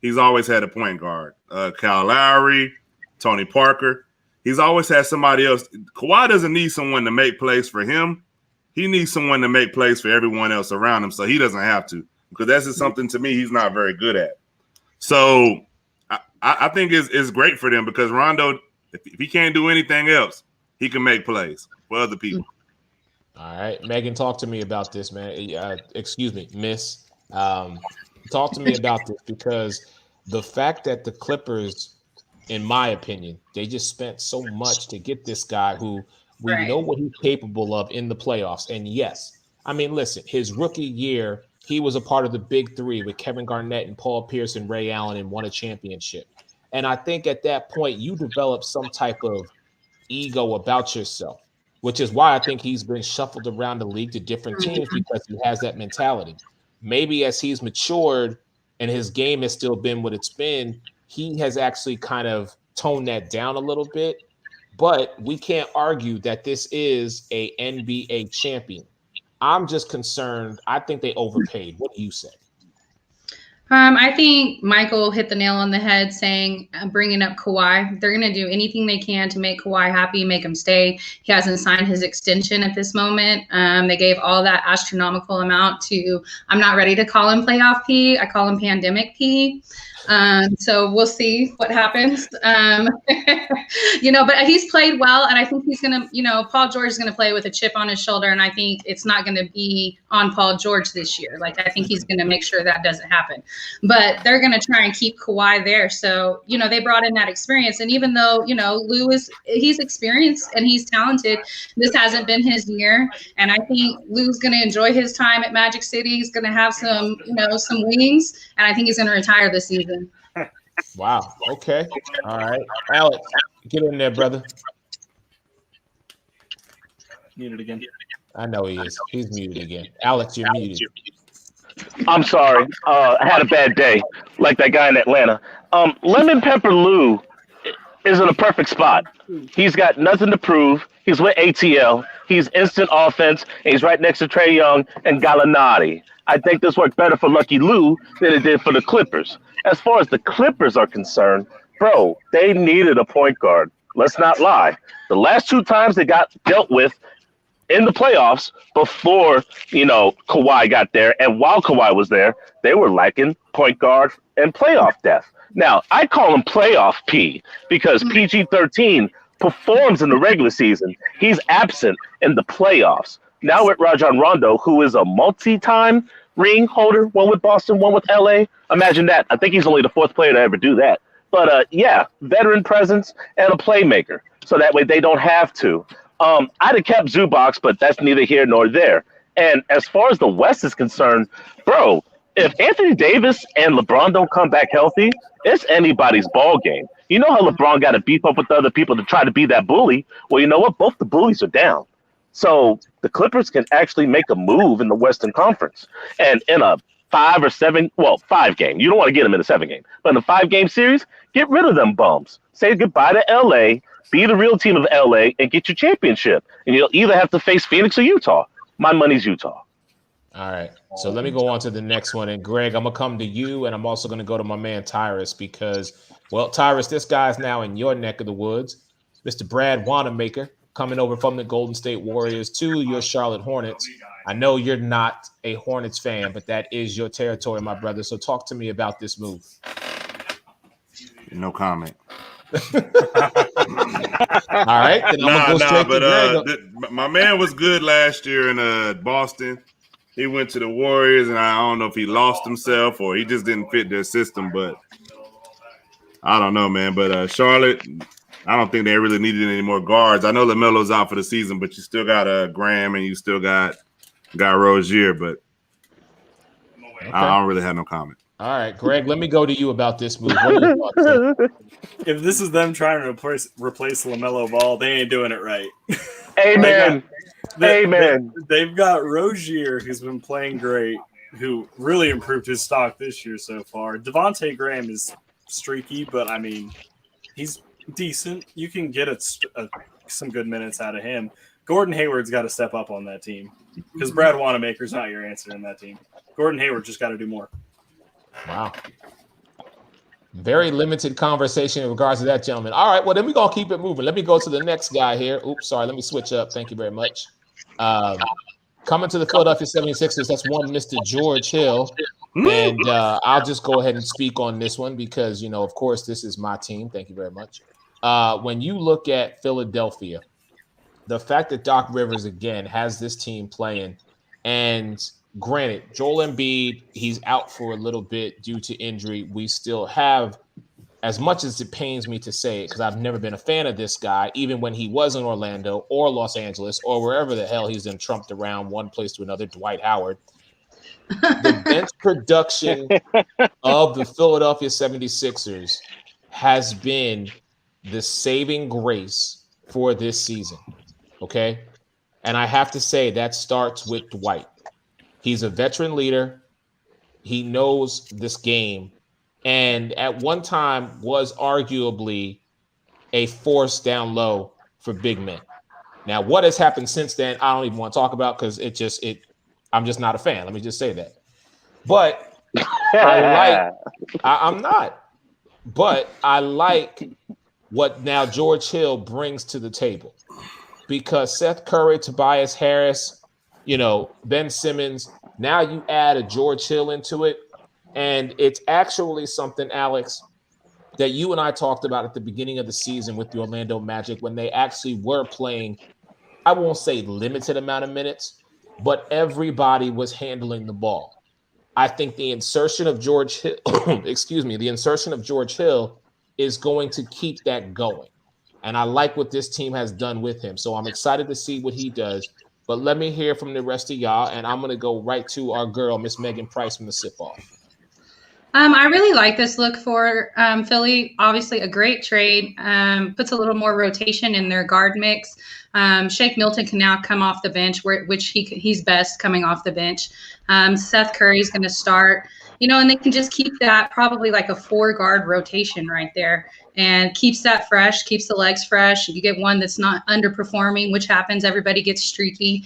he's always had a point guard. Kyle Lowry, Tony Parker. He's always had somebody else. Kawhi doesn't need someone to make plays for him. He needs someone to make plays for everyone else around him, so he doesn't have to, because that's just something, to me, he's not very good at. So I think it's great for them, because Rondo, if he can't do anything else, he can make plays for other people. All right, Megan, talk to me about this, man. Excuse me, Miss. Talk to me about this, because the fact that the Clippers, in my opinion, they just spent so much to get this guy who we know what he's capable of in the playoffs. And yes, I mean, listen, his rookie year, he was a part of the big three with Kevin Garnett and Paul Pierce and Ray Allen, and won a championship. And I think at that point, you develop some type of ego about yourself, which is why I think he's been shuffled around the league to different teams, because he has that mentality. Maybe as he's matured and his game has still been what it's been, he has actually kind of toned that down a little bit. But we can't argue that this is a NBA champion. I'm just concerned. I think they overpaid. What do you say? I think Michael hit the nail on the head saying, bringing up Kawhi. They're going to do anything they can to make Kawhi happy, make him stay. He hasn't signed his extension at this moment. They gave all that astronomical amount to, I'm not ready to call him playoff P. I call him pandemic P. So we'll see what happens. But he's played well, and I think he's going to, Paul George is going to play with a chip on his shoulder, and I think it's not going to be on Paul George this year. Like, I think he's going to make sure that doesn't happen. But they're going to try and keep Kawhi there. So, they brought in that experience. And even though, Lou he's experienced and he's talented, this hasn't been his year. And I think Lou's going to enjoy his time at Magic City. He's going to have some wings, and I think he's going to retire this season. Wow. Okay. All right. Alex, get in there, brother. Muted again. I know he is. He's muted again. Alex, you're muted. I'm sorry. I had a bad day, like that guy in Atlanta. Lemon Pepper Lou is in a perfect spot. He's got nothing to prove. He's with ATL. He's instant offense. And he's right next to Trae Young and Gallinari. I think this worked better for Lucky Lou than it did for the Clippers. As far as the Clippers are concerned, bro, they needed a point guard. Let's not lie. The last two times they got dealt with in the playoffs before, Kawhi got there, and while Kawhi was there, they were lacking point guard and playoff depth. Now, I call him playoff P because PG-13 performs in the regular season. He's absent in the playoffs. Now with Rajon Rondo, who is a multi-time ring holder, one with Boston, one with LA. Imagine that. I think he's only the fourth player to ever do that. But, veteran presence and a playmaker. So that way they don't have to. I'd have kept Zubac, but that's neither here nor there. And as far as the West is concerned, bro, if Anthony Davis and LeBron don't come back healthy, it's anybody's ball game. You know how LeBron got to beef up with other people to try to be that bully? Well, you know what? Both the bullies are down. So the Clippers can actually make a move in the Western Conference. And in a 5 game. You don't want to get them in a 7-game. But in a 5-game series, get rid of them bums. Say goodbye to LA, be the real team of LA, and get your championship. And you'll either have to face Phoenix or Utah. My money's Utah. All right. So let me go on to the next one. And Greg, I'm going to come to you, and I'm also going to go to my man Tyrus because, well, Tyrus, this guy's now in your neck of the woods. Mr. Brad Wanamaker coming over from the Golden State Warriors to your Charlotte Hornets. I know you're not a Hornets fan, but that is your territory, my brother. So talk to me about this move. No comment. All right. Then I'm gonna go straight to Greg. My man was good last year in Boston. He went to the Warriors, and I don't know if he lost himself or he just didn't fit their system, but I don't know, man. But Charlotte, I don't think they really needed any more guards. I know LaMelo's out for the season, but you still got Graham and you still got Rozier, but okay. I don't really have no comment. All right, Greg, let me go to you about this move. What are your thoughts, sir? If this is them trying to replace LaMelo Ball, they ain't doing it right. Amen. Amen. They've got Rozier, who's been playing great, who really improved his stock this year so far. Devontae Graham is streaky, but I mean, he's decent. You can get some good minutes out of him. Gordon Hayward's got to step up on that team because Brad Wanamaker's not your answer in that team. Gordon Hayward just got to do more. Wow. Very limited conversation in regards to that, gentleman. All right, well, then we're going to keep it moving. Let me go to the next guy here. Oops, sorry. Let me switch up. Thank you very much. Coming to the Philadelphia 76ers, that's one Mr. George Hill. And I'll just go ahead and speak on this one because, you know, of course, this is my team. Thank you very much. When you look at Philadelphia, the fact that Doc Rivers, again, has this team playing, and granted, Joel Embiid, he's out for a little bit due to injury. We still have, as much as it pains me to say it, because I've never been a fan of this guy, even when he was in Orlando or Los Angeles or wherever the hell he's been trumped around one place to another, Dwight Howard. The bench production of the Philadelphia 76ers has been the saving grace for this season, okay? And I have to say that starts with Dwight. He's a veteran leader. He knows this game. And at one time was arguably a force down low for big men. Now, what has happened since then, I don't even want to talk about because I'm just not a fan. Let me just say that. But I'm not. But I like what now George Hill brings to the table because Seth Curry, Tobias Harris, Ben Simmons, now you add a George Hill into it. And it's actually something, Alex, that you and I talked about at the beginning of the season with the Orlando Magic when they actually were playing, I won't say limited amount of minutes, but everybody was handling the ball. I think the insertion of George Hill, is going to keep that going. And I like what this team has done with him. So I'm excited to see what he does. But let me hear from the rest of y'all, and I'm going to go right to our girl, Miss Megan Price from the Sip-Off. I really like this look for Philly. Obviously, a great trade. Puts a little more rotation in their guard mix. Shake Milton can now come off the bench, which he's best coming off the bench. Seth Curry's going to start, and they can just keep that probably like a 4-guard rotation right there, and keeps that fresh, keeps the legs fresh. You get one that's not underperforming, which happens. Everybody gets streaky.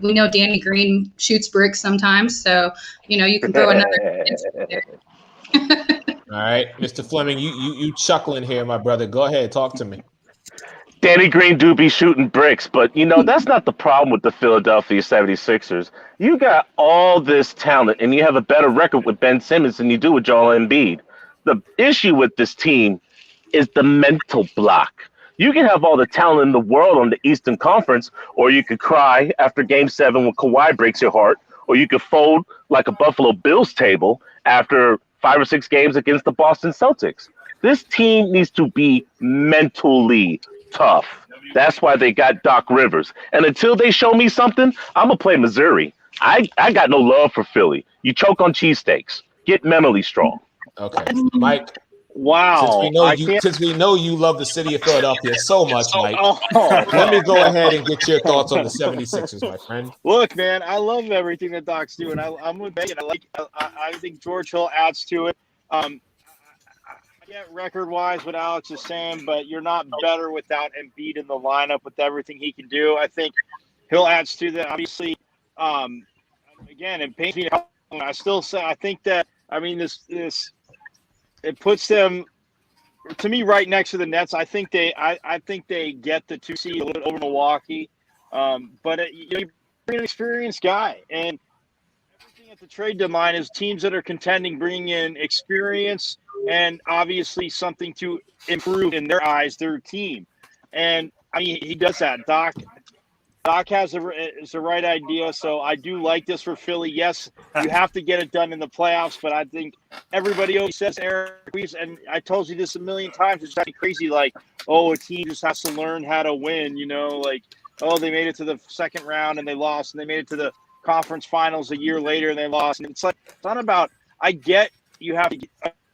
We know Danny Green shoots bricks sometimes, so you can throw another. There. All right, Mr. Fleming, you chuckling here, my brother. Go ahead, talk to me. Danny Green do be shooting bricks, but that's not the problem with the Philadelphia 76ers. You got all this talent, and you have a better record with Ben Simmons than you do with Joel Embiid. The issue with this team is the mental block. You can have all the talent in the world on the Eastern Conference, or you could cry after Game 7 when Kawhi breaks your heart, or you could fold like a Buffalo Bills table after 5 or 6 games against the Boston Celtics. This team needs to be mentally tough. That's why they got Doc Rivers. And until they show me something, I'm going to play Missouri. I got no love for Philly. You choke on cheesesteaks. Get mentally strong. Okay. Mike? Wow. Since we know you love the city of Philadelphia so much, Mike, Oh, let me go ahead and get your thoughts on the 76ers, my friend. Look, man, I love everything that Doc's doing. I'm with Megan. I think George Hill adds to it. I get record-wise what Alex is saying, but you're not better without Embiid in the lineup with everything he can do. I think Hill adds to that. Obviously, again, it pains me. I still say I think that this it puts them to me right next to the Nets. I think they get the 2 seed a little bit over Milwaukee, but you bring an experienced guy, and everything at the trade deadline is teams that are contending bringing in experience and obviously something to improve in their eyes their team, and he does that. Doc has the right idea, so I do like this for Philly. Yes, you have to get it done in the playoffs, but I think everybody always says Eric Reeves, and I told you this a million times, it's actually crazy, like, a team just has to learn how to win, they made it to the second round and they lost, and they made it to the conference finals a year later and they lost. And it's not about, I get you have to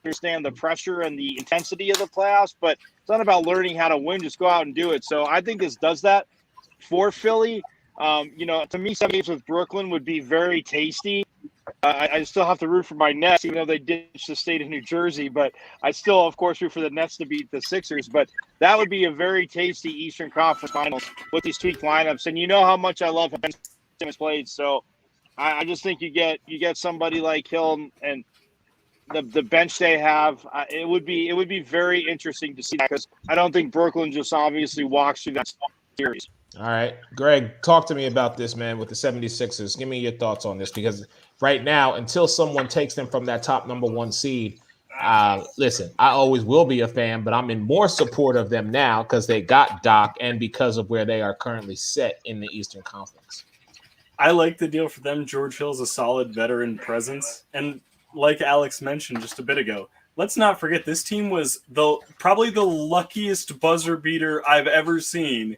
understand the pressure and the intensity of the playoffs, but it's not about learning how to win, just go out and do it. So I think this does that for Philly. To me, 7 games with Brooklyn would be very tasty. I still have to root for my Nets, even though they ditched the state of New Jersey. But I still, of course, root for the Nets to beat the Sixers. But that would be a very tasty Eastern Conference Finals with these tweaked lineups. And you know how much I love how Ben Simmons played. So I just think you get somebody like Hill and the bench they have. It would be very interesting to see that, because I don't think Brooklyn just obviously walks through that series. All right. Greg, talk to me about this, man, with the 76ers. Give me your thoughts on this, because right now, until someone takes them from that top number 1 seed, listen, I always will be a fan, but I'm in more support of them now because they got Doc and because of where they are currently set in the Eastern Conference. I like the deal for them. George Hill's a solid veteran presence. And like Alex mentioned just a bit ago, let's not forget this team was probably the luckiest buzzer beater I've ever seen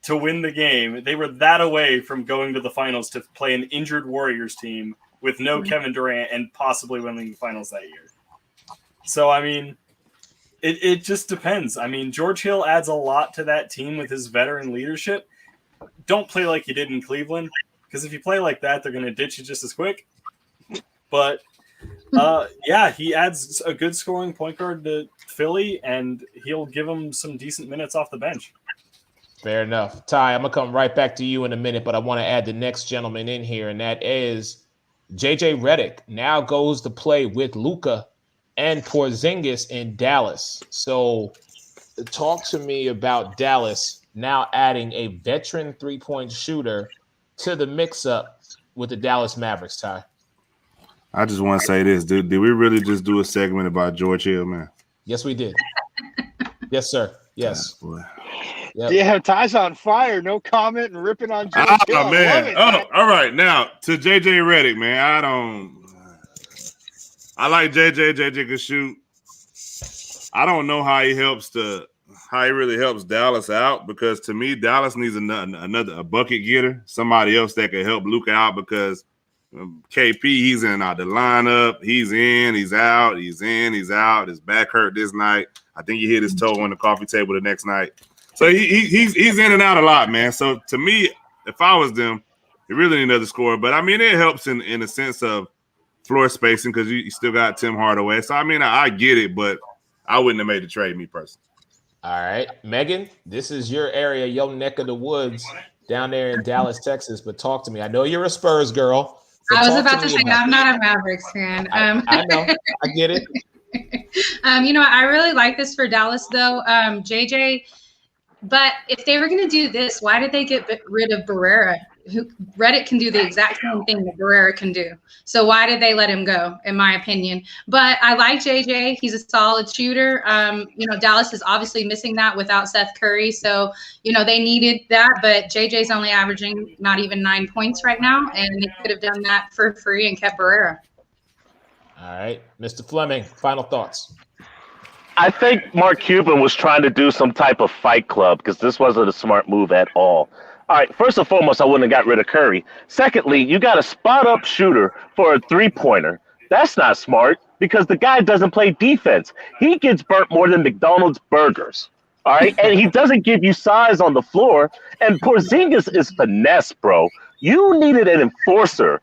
to win the game. They were that away from going to the finals to play an injured Warriors team with no Kevin Durant and possibly winning the finals that year. So, it just depends. George Hill adds a lot to that team with his veteran leadership. Don't play like you did in Cleveland, because if you play like that, they're going to ditch you just as quick. But, he adds a good scoring point guard to Philly, and he'll give them some decent minutes off the bench. Fair enough. Ty, I'm going to come right back to you in a minute, but I want to add the next gentleman in here, and that is JJ Redick now goes to play with Luka and Porzingis in Dallas. So talk to me about Dallas now adding a veteran three-point shooter to the mix-up with the Dallas Mavericks, Ty. I just want to say this. Did we really just do a segment about George Hill, man? Yes, we did. Yes, sir. Yes. Yep. Yeah, Ty's on fire. No comment and ripping on George Hill. Oh, man. All right. Now, to JJ Redick, man, I like JJ. JJ can shoot. I don't know how he really helps Dallas out, because to me, Dallas needs a bucket getter, somebody else that can help Luka out, because KP, he's in and out the lineup. He's in, he's out, he's in, he's out. His back hurt this night. I think he hit his toe on the coffee table the next night. So he's in and out a lot, man. So to me, if I was them, they really need another scorer. But it helps in a sense of floor spacing, because you still got Tim Hardaway. So I get it, but I wouldn't have made the trade, me personally. All right, Megan, this is your area, your neck of the woods down there in Dallas, Texas. But talk to me. I know you're a Spurs girl. So I was about to say, I'm not a Mavericks fan. I know. I get it. I really like this for Dallas, though. JJ. But if they were going to do this, why did they get rid of Barrera? Redick can do the exact same thing that Barrera can do. So why did they let him go, in my opinion? But I like JJ. He's a solid shooter. Dallas is obviously missing that without Seth Curry. So, they needed that. But JJ's only averaging not even 9 points right now. And they could have done that for free and kept Barrera. All right. Mr. Fleming, final thoughts. I think Mark Cuban was trying to do some type of fight club, because this wasn't a smart move at all. All right, first and foremost, I wouldn't have got rid of Curry. Secondly, you got a spot-up shooter for a three-pointer. That's not smart, because the guy doesn't play defense. He gets burnt more than McDonald's burgers. All right. And he doesn't give you size on the floor. And Porzingis is finesse, bro. You needed an enforcer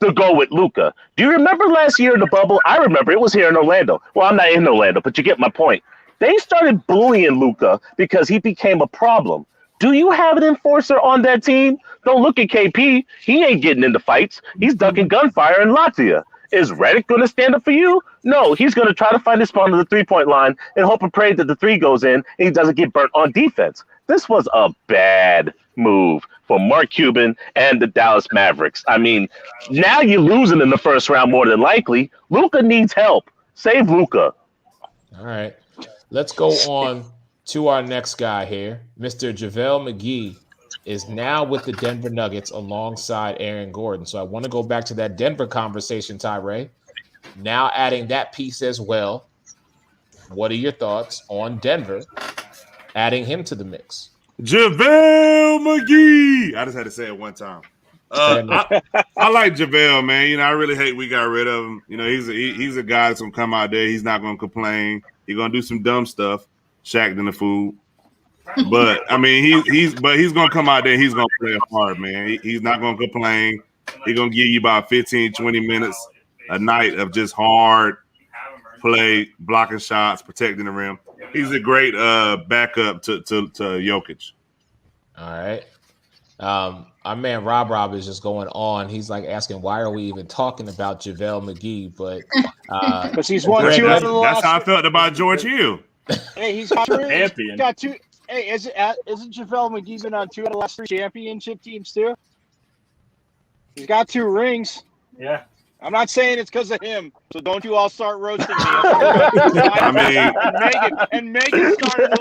to go with Luka. Do you remember last year in the bubble? I remember it was here in Orlando. Well, I'm not in Orlando, but you get my point. They started bullying Luka because he became a problem. Do you have an enforcer on that team? Don't look at KP. He ain't getting into fights. He's ducking gunfire in Latvia. Is Redick going to stand up for you? No, he's going to try to find his spawn to the three-point line and hope and pray that the three goes in and he doesn't get burnt on defense. This was a bad move for Mark Cuban and the Dallas Mavericks. I mean, now you're losing in the first round more than likely. Luka needs help. Save Luka. All right. Let's go on to our next guy here. Mr. JaVale McGee is now with the Denver Nuggets alongside Aaron Gordon. So I want to go back to that Denver conversation, Tyree. Now adding that piece as well. What are your thoughts on Denver adding him to the mix? JaVale McGee. I just had to say it one time. I like JaVale, man. You know, I really hate we got rid of him. You know, he's a guy that's gonna come out there. He's not gonna complain. He's gonna do some dumb stuff, shacked in the food. But I mean, he's gonna come out there. He's gonna play hard, man. He's not gonna complain. He's gonna give you about 15, 20 minutes a night of just hard play, blocking shots, protecting the rim. He's a great backup to Jokic. All right. Our man Rob is just going on. He's like asking, why are we even talking about JaVale McGee? But because he's won two out of the last. That's how I felt about George Hill. Hey, he's got two. Champion. Got two. Hey, isn't JaVale McGee been on two out of the last 3 championship teams too? He's got 2 rings. Yeah. I'm not saying it's because of him, so don't you all start roasting me. I mean, Megan started.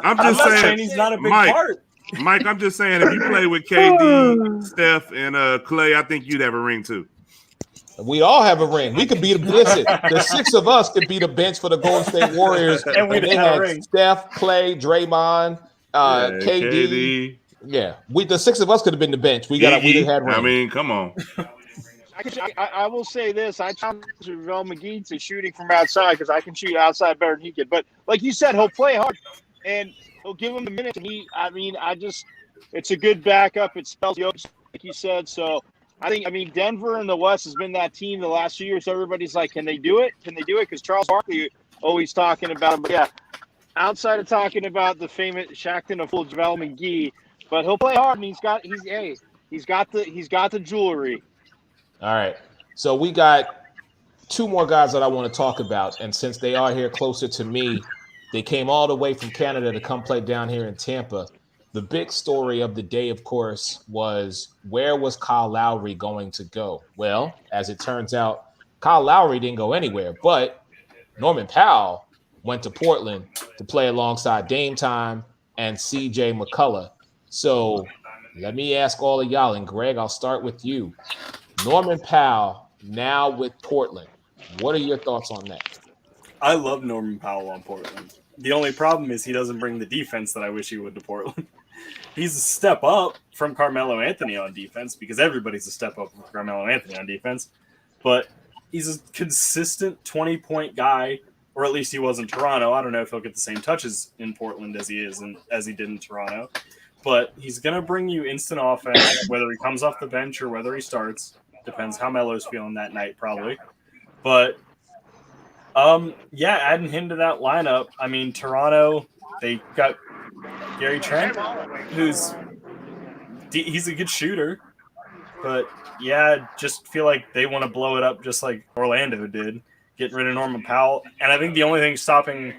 I'm just saying he's not a big part. Mike, I'm just saying if you play with KD, Steph, and Clay, I think you'd have a ring too. We all have a ring. We could be the 6 of us could be the bench for the Golden State Warriors. And we had a ring. Steph, Clay, Draymond, KD. Yeah, the 6 of us could have been the bench. We didn't have rings. I mean, come on. I will say this: I challenge JaVale McGee to shooting from outside because I can shoot outside better than he can. But like you said, he'll play hard and he'll give him the minutes. And it's a good backup. It spells Jokic, like you said. So Denver in the West has been that team the last few years. So everybody's like, can they do it? Can they do it? Because Charles Barkley always talking about him. But yeah, outside of talking about the famous Shaqtin' a Fool JaVale McGee. But he'll play hard, and he's got the jewelry. All right. So we got 2 more guys that I want to talk about, and since they are here closer to me, they came all the way from Canada to come play down here in Tampa. The big story of the day, of course, was where was Kyle Lowry going to go? Well, as it turns out, Kyle Lowry didn't go anywhere, but Norman Powell went to Portland to play alongside Dame Time and CJ McCullough. So let me ask all of y'all, and Greg, I'll start with you. Norman Powell now with Portland. What are your thoughts on that? I love Norman Powell on Portland. The only problem is he doesn't bring the defense that I wish he would to Portland. He's a step up from Carmelo Anthony on defense because everybody's a step up from Carmelo Anthony on defense. But he's a consistent 20-point guy, or at least he was in Toronto. I don't know if he'll get the same touches in Portland as he did in Toronto. But he's going to bring you instant offense, whether he comes off the bench or whether he starts. Depends how Melo's feeling that night, probably. But, adding him to that lineup. I mean, Toronto, they got Gary Trent, he's a good shooter. But, just feel like they want to blow it up just like Orlando did, getting rid of Norman Powell. And I think the only thing stopping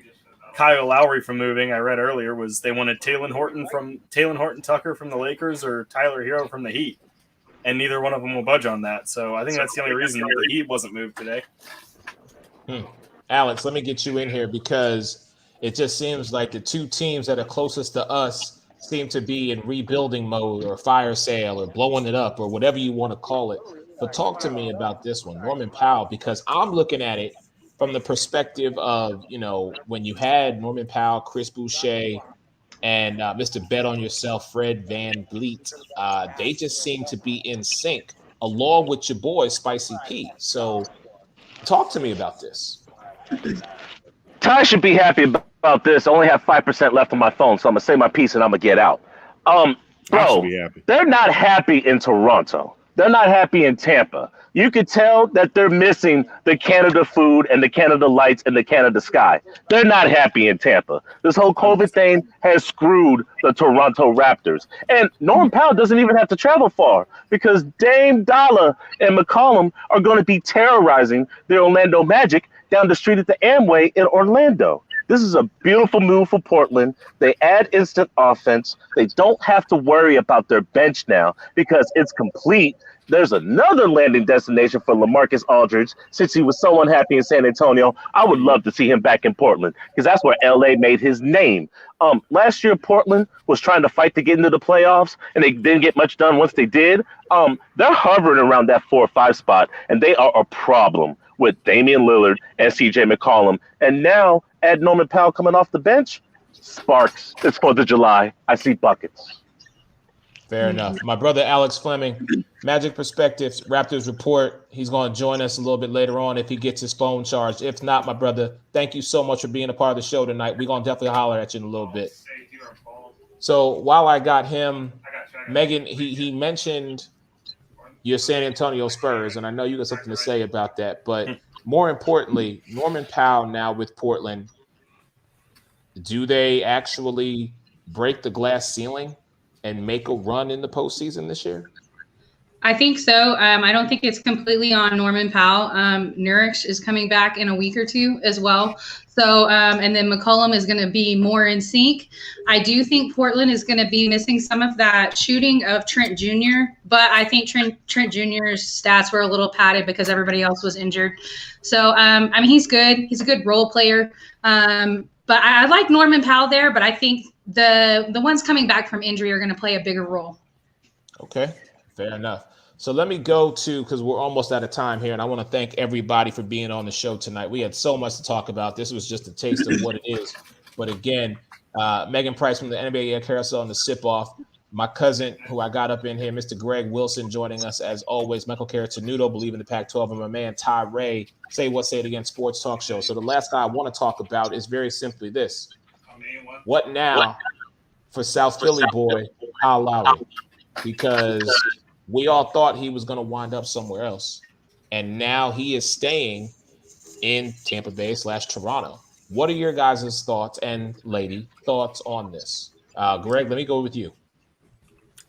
Kyle Lowry from moving, I read earlier, was they wanted Talen Horton Tucker from the Lakers or Tyler Hero from the Heat, and neither one of them will budge on that. So I think that's the only reason the Heat wasn't moved today. Alex, let me get you in here because it just seems like the 2 teams that are closest to us seem to be in rebuilding mode or fire sale or blowing it up or whatever you want to call it. But talk to me about this one, Norman Powell, because I'm looking at it from the perspective of, when you had Norman Powell, Chris Boucher, and Mr. Bet on Yourself, Fred VanVleet, they just seem to be in sync, along with your boy, Spicy P. So Talk to me about this. Ty should be happy about this. I only have 5% left on my phone, so I'm gonna say my piece and I'm gonna get out. I should Bro, be happy. they're not happy in Toronto. They're not happy in Tampa. You could tell that they're missing the Canada food and the Canada lights and the Canada sky. They're not happy in Tampa. This whole COVID thing has screwed the Toronto Raptors. And Norman Powell doesn't even have to travel far because Dame Dollar and McCollum are going to be terrorizing the Orlando Magic down the street at the Amway in Orlando. This is a beautiful move for Portland. They add instant offense. They don't have to worry about their bench now because it's complete. There's another landing destination for LaMarcus Aldridge since he was so unhappy in San Antonio. I would love to see him back in Portland because that's where LA made his name. Last year, Portland was trying to fight to get into the playoffs, and they didn't get much done once they did. They're hovering around that 4 or 5 spot, and they are a problem with Damian Lillard and CJ McCollum. And now, add Norman Powell coming off the bench, sparks. It's 4th of July. I see buckets. Fair enough. My brother Alex Fleming, Magic Perspectives, Raptors Report. He's going to join us a little bit later on if he gets his phone charged. If not, my brother, thank you so much for being a part of the show tonight. We're going to definitely holler at you in a little bit. So while I got him, Megan, he mentioned your San Antonio Spurs, and I know you got something to say about that. But more importantly, Norman Powell now with Portland, do they actually break the glass ceiling and make a run in the postseason this year? I think so. I don't think it's completely on Norman Powell. Nurkic is coming back in a week or two as well. So, and then McCollum is going to be more in sync. I do think Portland is going to be missing some of that shooting of Trent Jr., but I think Trent Jr.'s stats were a little padded because everybody else was injured. So, I mean, he's good. He's a good role player. But I like Norman Powell there, but I think the ones coming back from injury are going to play a bigger role. Okay, fair enough. So let me go to, because we're almost out of time here, and I want to thank everybody for being on the show tonight. We had so much to talk about. This was just a taste of what it is. But again, Megan Price from the NBA Air Carousel and the Sip Off. My cousin, who I got up in here, Mr. Greg Wilson, joining us as always. Michael Caratanudo, Believe in the Pac-12, and my man Ty Ray, Say What, Say It Again Sports Talk Show. So the last guy I want to talk about is very simply this. What now for South Philly boy Kyle Lowry? Because we all thought he was going to wind up somewhere else, and now he is staying in Tampa Bay / Toronto. What are your guys' thoughts and lady thoughts on this? Greg, let me go with you.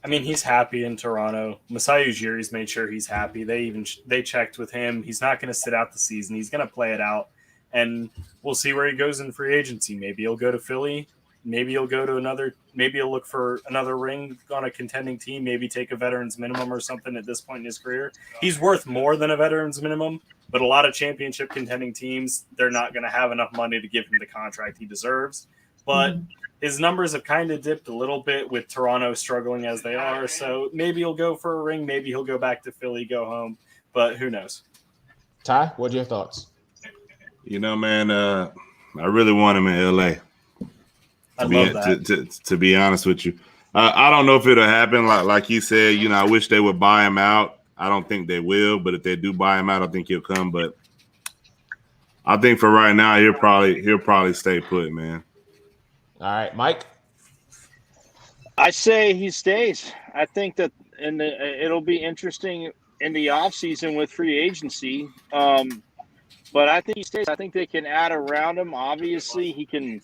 I mean, he's happy in Toronto. Masai Ujiri's made sure he's happy. They checked with him. He's not going to sit out the season. He's going to play it out, and we'll see where he goes in free agency. Maybe he'll go to Philly. Maybe he'll go to another. Maybe he'll look for another ring on a contending team. Maybe take a veterans minimum or something at this point in his career. He's worth more than a veterans minimum, but a lot of championship contending teams, they're not going to have enough money to give him the contract he deserves. But his numbers have kind of dipped a little bit with Toronto struggling as they are. So maybe he'll go for a ring. Maybe he'll go back to Philly, go home. But who knows? Ty, what are your thoughts? You know, man, I really want him in LA. To be honest with you, I don't know if it'll happen. Like you said, you know, I wish they would buy him out. I don't think they will, but if they do buy him out, I think he'll come. But I think for right now, he'll probably stay put, man. All right, Mike. I say he stays. I think that it'll be interesting in the offseason with free agency. But I think he stays. I think they can add around him. Obviously, he can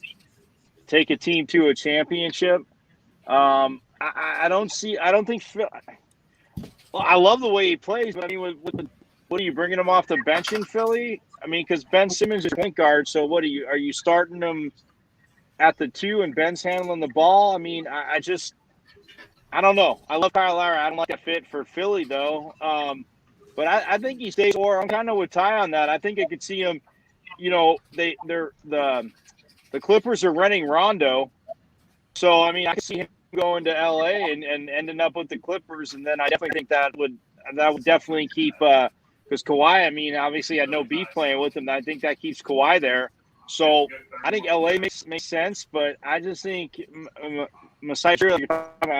take a team to a championship. I don't think Phil. Well, I love the way he plays, but I mean, what are you bringing him off the bench in Philly? I mean, because Ben Simmons is point guard, so are you starting him at the 2 and Ben's handling the ball? I mean, I don't know. I love Kyle Lowry. I don't like that fit for Philly though. But I think he stays. Or I'm kind of with Ty on that. I think I could see him. You know, the Clippers are running Rondo, so I mean, I could see him going to LA and ending up with the Clippers, and then I definitely think that would definitely keep because Kawhi, I mean, obviously had no beef playing with him. I think that keeps Kawhi there. So I think LA makes sense, but I just think I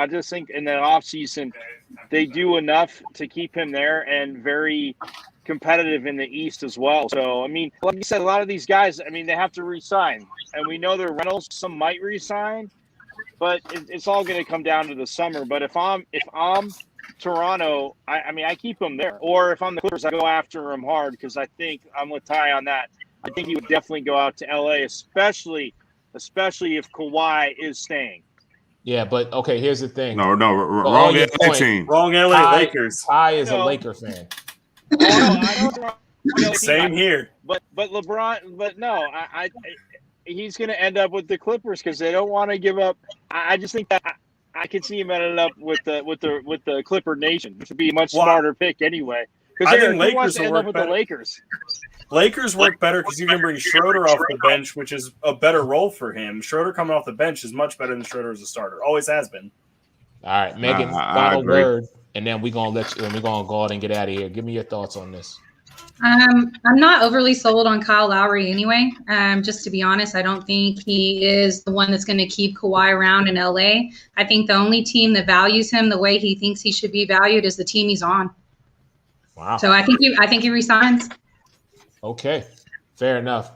just think in the offseason they do enough to keep him there and very competitive in the East as well. So, I mean, like you said, a lot of these guys, I mean, they have to re-sign. And we know they're rentals. Some might re-sign. But it's all going to come down to the summer. But if I'm Toronto, I mean, I keep him there. Or if I'm the Clippers, I go after him hard because I think I'm with Ty on that. I think he would definitely go out to LA, especially if Kawhi is staying. Yeah, but okay, here's the thing. No, wrong on your LA point, team. Wrong LA Lakers. Ty is a Laker fan. I know Same here. But LeBron, but no, I he's going to end up with the Clippers because they don't want to give up. I just think that I could see him ending up with the Clipper Nation, which would be a much smarter pick anyway. Because I think Lakers will will end up work with better. the Lakers. Lakers work better because you can bring Schroeder off the bench, which is a better role for him. Schroeder coming off the bench is much better than Schroeder as a starter. Always has been. All right, Megan, final word, and then we're gonna go out and get out of here. Give me your thoughts on this. I'm not overly sold on Kyle Lowry anyway. Just to be honest, I don't think he is the one that's going to keep Kawhi around in LA. I think the only team that values him the way he thinks he should be valued is the team he's on. Wow. So I think he resigns. Okay, fair enough.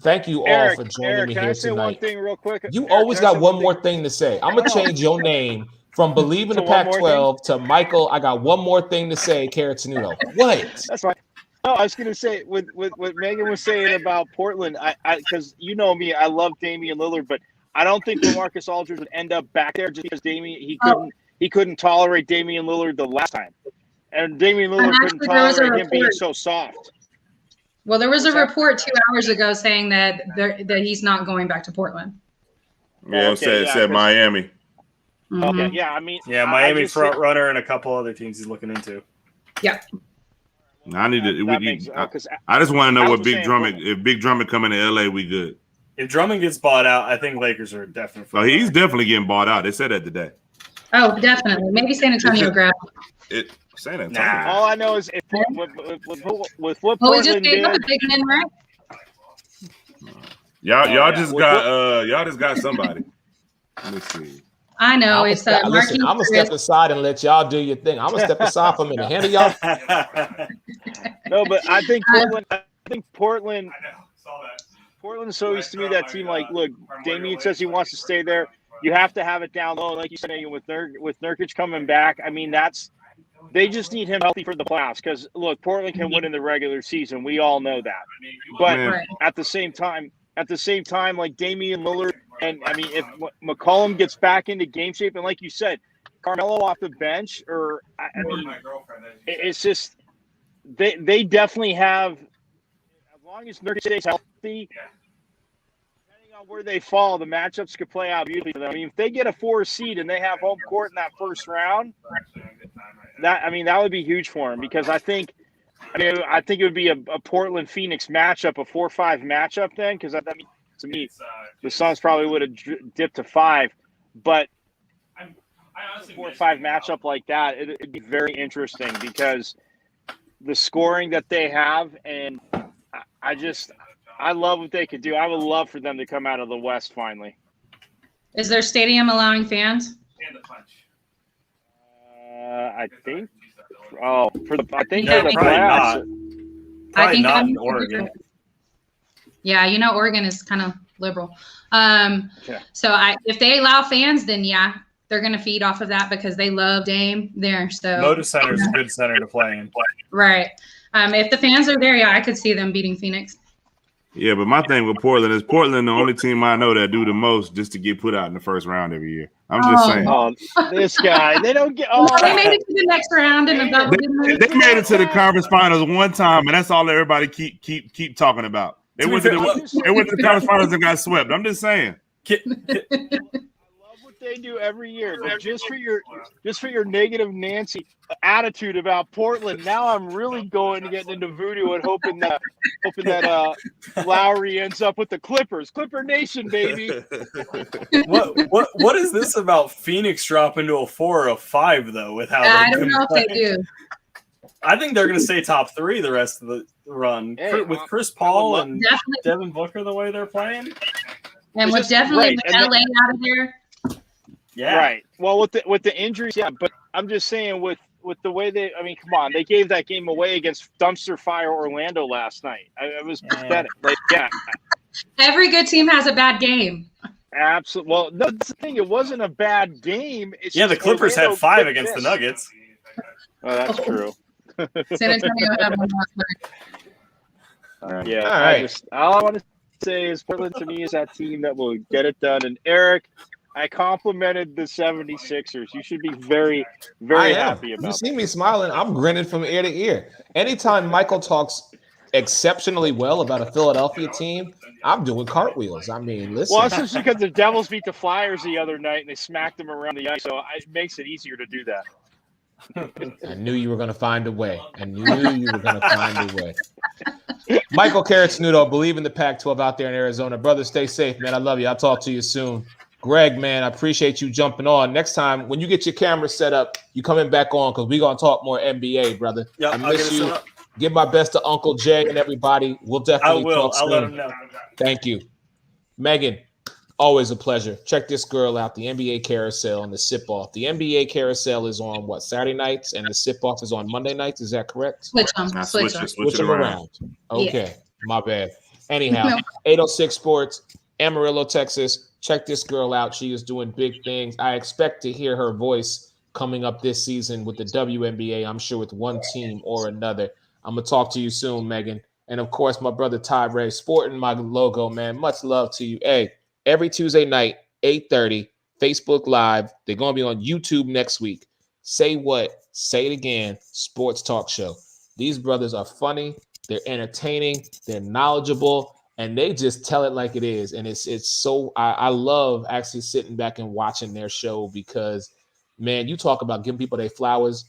Thank you all Eric, for joining me can here I say one tonight. thing real quick? You Eric, always can I got say one more thing to say. I'm gonna change your name from Believe in the To one more Pac-12 to Michael. I got one more thing to say, Carrotanudo. What? That's fine. No, I was going to say with what Megan was saying about Portland, I because you know me, I love Damian Lillard, but I don't think LaMarcus Aldridge would end up back there just because he couldn't tolerate Damian Lillard the last time, and Damian Lillard couldn't tolerate him being so soft. Well, there was a report 2 hours ago saying that he's not going back to Portland. Yeah, said Miami. Mm-hmm. Okay, yeah, I mean, Miami front runner and a couple other teams he's looking into. Yeah. I need to. I just want to know what Big Drummond. If Big Drummond coming to LA, we good. If Drummond gets bought out, I think Lakers are definitely. Oh, he's definitely getting bought out. They said that today. Oh, definitely. Maybe San Antonio grab. San Antonio. Nah. All I know is with what Well, we just Portland gave up a did. big man, right? Y'all just got somebody. Let me see. I know. It's Listen, Marquise I'm gonna step aside and let y'all do your thing. I'm gonna step aside for a minute. Handle y'all. No, but I think Portland. Portland's so used to be that team. Like, look, Damian says he wants to stay there. You have to have it down low, like you said, with Nurkic coming back. I mean, they just need him healthy for the playoffs. Because look, Portland can win in the regular season. We all know that. But at the same time, like Damian Lillard, and I mean, if McCollum gets back into game shape, and like you said, Carmelo off the bench, or I mean, it's just they definitely have. As long as Nurkic stays healthy, depending on where they fall, the matchups could play out beautifully for them. I mean, if they get a 4 seed and they have home court in that first round, that would be huge for them because I think it would be a Portland Phoenix matchup, a 4-5 matchup then, because I mean, to me, the Suns probably would have dipped to 5, but a 4-5 matchup like that, it'd be very interesting because the scoring that they have, and I love what they could do. I would love for them to come out of the West finally. Is their stadium allowing fans? I think. Oh, for the probably playoffs. not. Probably not in Oregon. Yeah, Oregon is kind of liberal. So if they allow fans, then yeah, they're going to feed off of that because they love Dame there. So Moda Center is a good center to play in. Right. If the fans are there, yeah, I could see them beating Phoenix. Yeah, but my thing with Portland is Portland the only team I know that do the most just to get put out in the first round every year. I'm just saying. Oh, this guy. They don't get. They made it to the next round in the double. They made it to the conference finals one time, and that's all everybody keep talking about. They went to the conference finals and got swept. I'm just saying. They do every year, but just for your negative Nancy attitude about Portland, now I'm really getting into voodoo and hoping that Lowry ends up with the Clippers, Clipper Nation, baby. What is this about Phoenix dropping to a 4 or a 5 though? With how I don't know if they do. I think they're going to stay top 3 the rest of the run with Chris Paul and Devin Booker the way they're playing, and with definitely with LA out of there. Yeah. Right. Well, with the injuries, yeah. But I'm just saying, with with the way they. I mean, come on, they gave that game away against Dumpster Fire Orlando last night. It was pathetic. Like, yeah, Every good team has a bad game. absolutely. Well, no, that's the thing. It wasn't a bad game. It's Yeah, the just Clippers Orlando had 5 couldn't against the miss. Nuggets. Oh, that's true. San Antonio had one last night. Yeah, All right. All I want to say is Portland to me is that team that will get it done. And Eric, I complimented the 76ers. You should be very, very happy You about see that. me smiling. I'm grinning from ear to ear. Anytime Michael talks exceptionally well about a Philadelphia team, I'm doing cartwheels. I mean, listen. Well, it's just because the Devils beat the Flyers the other night and they smacked them around the ice, so it makes it easier to do that. I knew you were going to find a way. I knew you were going to find a way. Michael Carrot-Snudo, believe in the Pac-12 out there in Arizona. Brother, stay safe, man. I love you. I'll talk to you soon. Greg, man, I appreciate you jumping on. Next time, when you get your camera set up, you coming back on because we're going to talk more NBA, brother. Yeah, I I'll get miss it set you. up. Give my best to Uncle Jay and everybody. We'll I definitely will. talk I'll soon. let him know. Thank you. Megan, always a pleasure. Check this girl out, the NBA Carousel and the Sip-Off. The NBA Carousel is on, what, Saturday nights, and the Sip-Off is on Monday nights? Is that correct? Switch them. Now Switch switch them. it, switch it them around. Okay, my bad. Anyhow, 806 Sports, Amarillo, Texas. Check this girl out. She is doing big things. I expect to hear her voice coming up this season with the WNBA, I'm sure with one team or another. I'm going to talk to you soon, Megan. And, of course, my brother Ty Ray, sporting my logo, man. Much love to you. Hey, every Tuesday night, 8:30, Facebook Live. They're going to be on YouTube next week. Say what? Say it again. Sports Talk Show. These brothers are funny. They're entertaining. They're knowledgeable. And they just tell it like it is. And it's so I love actually sitting back and watching their show because, man, you talk about giving people their flowers.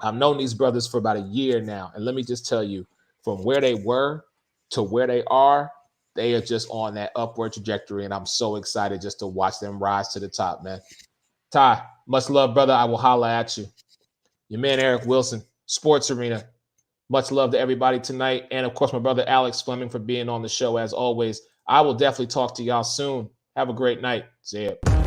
I've known these brothers for about a year now. And let me just tell you, from where they were to where they are just on that upward trajectory. And I'm so excited just to watch them rise to the top, man. Ty, much love, brother. I will holler at you. Your man, Eric Wilson, Sports Arena. Much love to everybody tonight. And, of course, my brother Alex Fleming for being on the show as always. I will definitely talk to y'all soon. Have a great night. See ya.